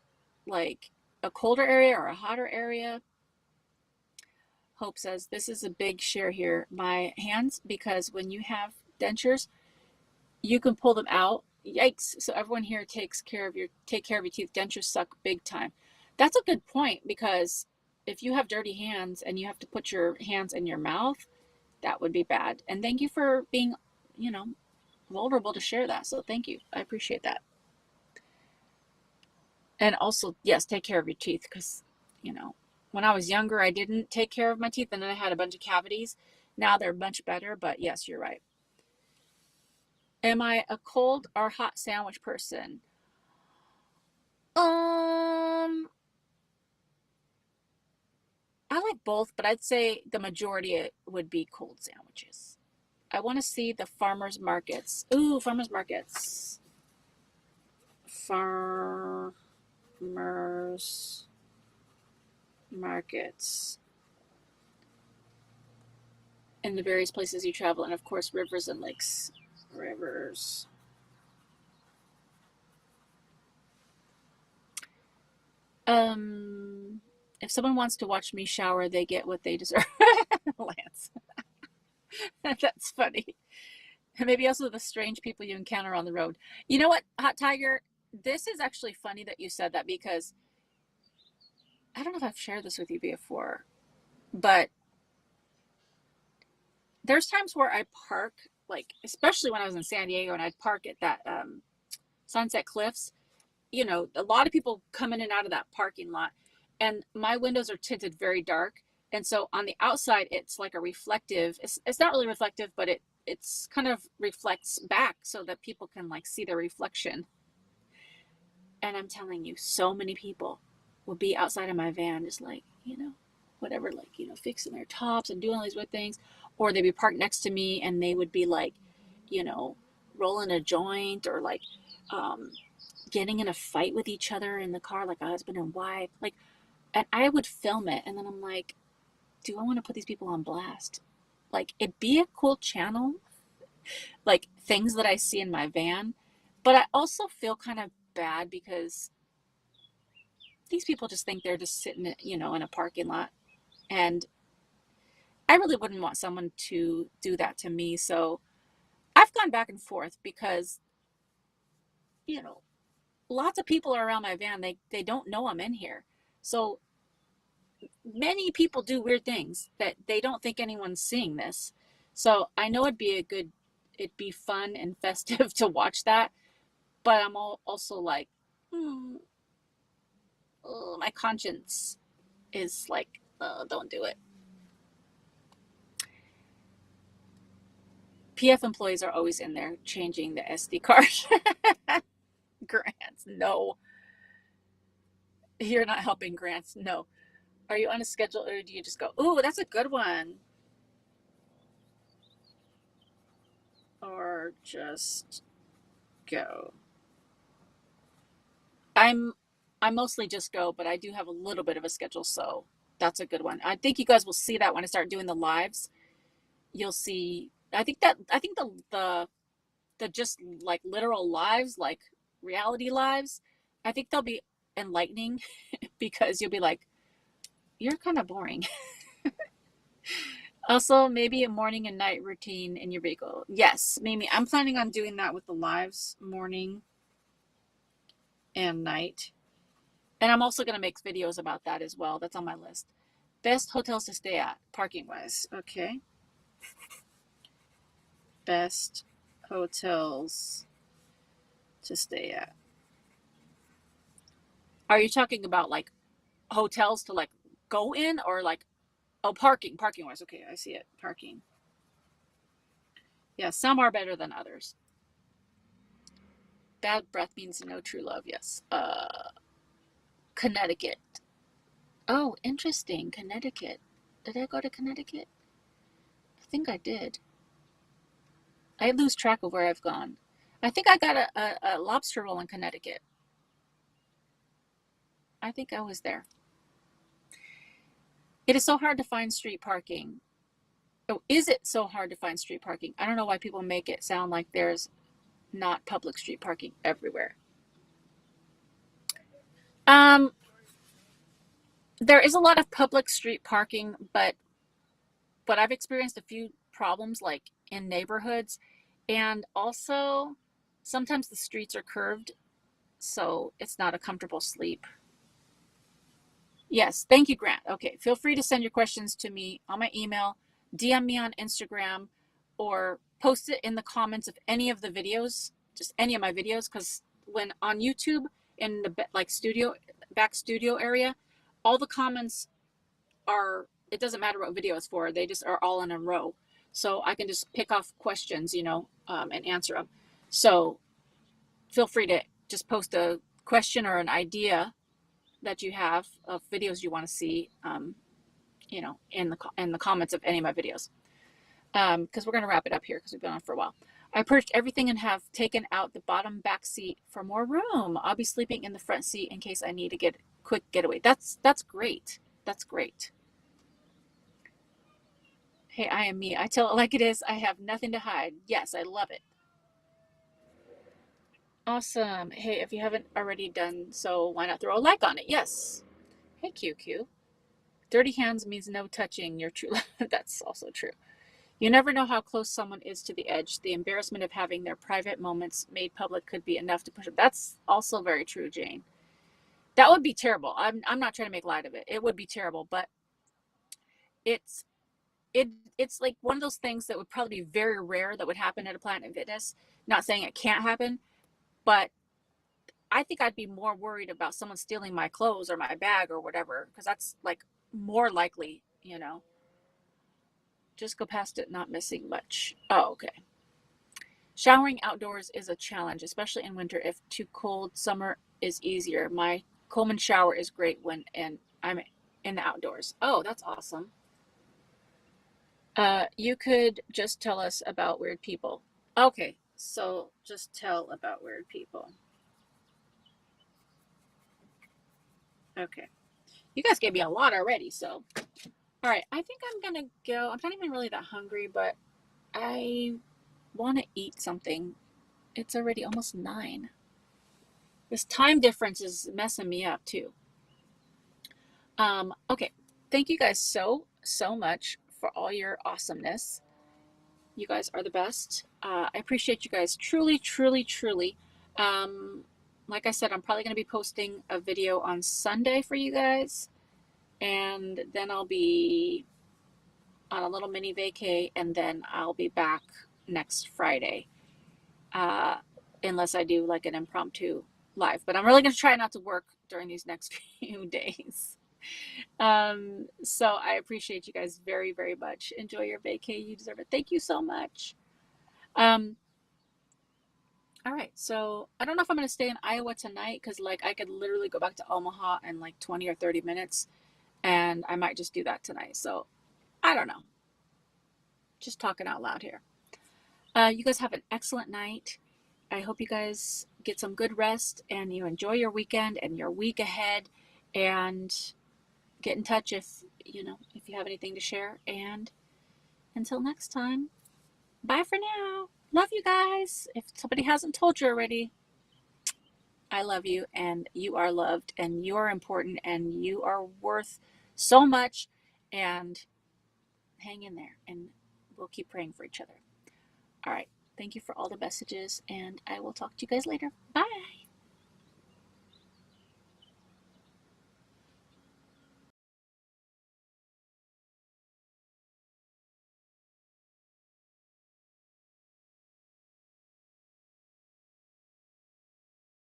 like a colder area or a hotter area? Hope says, this is a big share here. My hands, because when you have dentures, you can pull them out. Yikes. So everyone here take care of your teeth. Dentures suck big time. That's a good point, because if you have dirty hands and you have to put your hands in your mouth, that would be bad. And thank you for being, you know, vulnerable to share that. So thank you. I appreciate that. And also, yes, take care of your teeth, because, you know, when I was younger, I didn't take care of my teeth and then I had a bunch of cavities. Now they're much better, but yes, you're right. Am I a cold or hot sandwich person? Um, I like both, but I'd say the majority would be cold sandwiches. I want to see the farmers markets. Ooh, farmers markets. Farmers markets in the various places you travel, and of course, rivers and lakes. Rivers. Um, if someone wants to watch me shower, they get what they deserve. Lance, that's funny. And maybe also the strange people you encounter on the road. You know what, Hot Tiger? This is actually funny that you said that, because I don't know if I've shared this with you before, but there's times where I park, like, especially when I was in San Diego, and I'd park at that Sunset Cliffs. You know, a lot of people come in and out of that parking lot, and my windows are tinted very dark. And so on the outside, it's like a reflective, it's not really reflective, but it's kind of reflects back so that people can like see the reflection. And I'm telling you, so many people will be outside of my van, just like, whatever, like, fixing their tops and doing all these weird things. Or they'd be parked next to me and they would be like, you know, rolling a joint or like um, getting in a fight with each other in the car, like a husband and wife. Like, and I would film it. And then I'm like, do I want to put these people on blast? Like, it'd be a cool channel, like things that I see in my van. But I also feel kind of bad because these people just think they're just sitting, in a parking lot. And I really wouldn't want someone to do that to me. So I've gone back and forth because, you know, lots of people are around my van. They don't know I'm in here. So many people do weird things that they don't think anyone's seeing this. So I know it'd be fun and festive to watch that. But I'm also like, hmm, my conscience is like, don't do it. PF employees are always in there changing the SD card. Grants, no. You're not helping grants, no. Are you on a schedule or do you just go, ooh, that's a good one? Or just go. I'm I mostly just go, but I do have a little bit of a schedule, so that's a good one. I think you guys will see that when I start doing the lives. You'll see. I think the just like literal lives, like reality lives, I think they'll be enlightening because you'll be like, you're kind of boring. Also, maybe a morning and night routine in your vehicle. Yes, maybe I'm planning on doing that with the lives, morning and night. And I'm also going to make videos about that as well. That's on my list. Best hotels to stay at, parking wise. Okay. Best hotels to stay at. Are you talking about like hotels to like go in or like, oh, parking wise? Okay, I see it. Parking. Yeah, some are better than others. Bad breath means no true love. Yes. Connecticut. Oh, interesting. Connecticut. Did I go to Connecticut? I think I did. I lose track of where I've gone. I think I got a lobster roll in Connecticut. I think I was there. It is so hard to find street parking. Oh, is it so hard to find street parking? I don't know why people make it sound like there's not public street parking everywhere. Um, there is a lot of public street parking, but I've experienced a few problems like in neighborhoods, and also sometimes the streets are curved, so it's not a comfortable sleep. Yes, thank you, Grant. Okay, feel free to send your questions to me on my email, DM me on Instagram, or post it in the comments of any of the videos, just any of my videos, because when on YouTube in the like back studio area, all the comments are, it doesn't matter what video it's for, they just are all in a row. So I can just pick off questions, and answer them. So feel free to just post a question or an idea that you have of videos you want to see, in the comments of any of my videos. Because we're going to wrap it up here because we've been on for a while. I purged everything and have taken out the bottom back seat for more room. I'll be sleeping in the front seat in case I need to get quick getaway. That's great. That's great. Hey, I am me. I tell it like it is. I have nothing to hide. Yes, I love it. Awesome. Hey, if you haven't already done so, why not throw a like on it? Yes. Hey, QQ. Dirty hands means no touching your true love. That's also true. You never know how close someone is to the edge. The embarrassment of having their private moments made public could be enough to push them. That's also very true, Jane. That would be terrible. I'm not trying to make light of it. It would be terrible, but it's it's like one of those things that would probably be very rare that would happen at a Planet Fitness. Not saying it can't happen, but I think I'd be more worried about someone stealing my clothes or my bag or whatever, because that's like more likely, you know, just go past it, not missing much. Oh, okay. Showering outdoors is a challenge, especially in winter. If too cold, summer is easier. My Coleman shower is great when I'm in the outdoors. Oh, that's awesome. You could just tell us about weird people. Okay, so just tell about weird people. Okay. You guys gave me a lot already, so. All right, I think I'm gonna go. I'm not even really that hungry, but I want to eat something. It's already almost 9. This time difference is messing me up too. Okay. Thank you guys so much for all your awesomeness. You guys are the best. I appreciate you guys truly, truly, truly. Um, like I said, I'm probably going to be posting a video on Sunday for you guys, and then I'll be on a little mini vacay, and then I'll be back next Friday, uh, unless I do like an impromptu live. But I'm really going to try not to work during these next few days. So I appreciate you guys very, very much. Enjoy your vacay. You deserve it. Thank you so much. Um, all right. So I don't know if I'm going to stay in Iowa tonight because, like, I could literally go back to Omaha in like 20 or 30 minutes, and I might just do that tonight. So I don't know. Just talking out loud here. You guys have an excellent night. I hope you guys get some good rest and you enjoy your weekend and your week ahead. And get in touch if you have anything to share. And until next time, bye for now. Love you guys. If somebody hasn't told you already, I love you and you are loved and you are important and you are worth so much. And hang in there and we'll keep praying for each other. All right. Thank you for all the messages and I will talk to you guys later. Bye.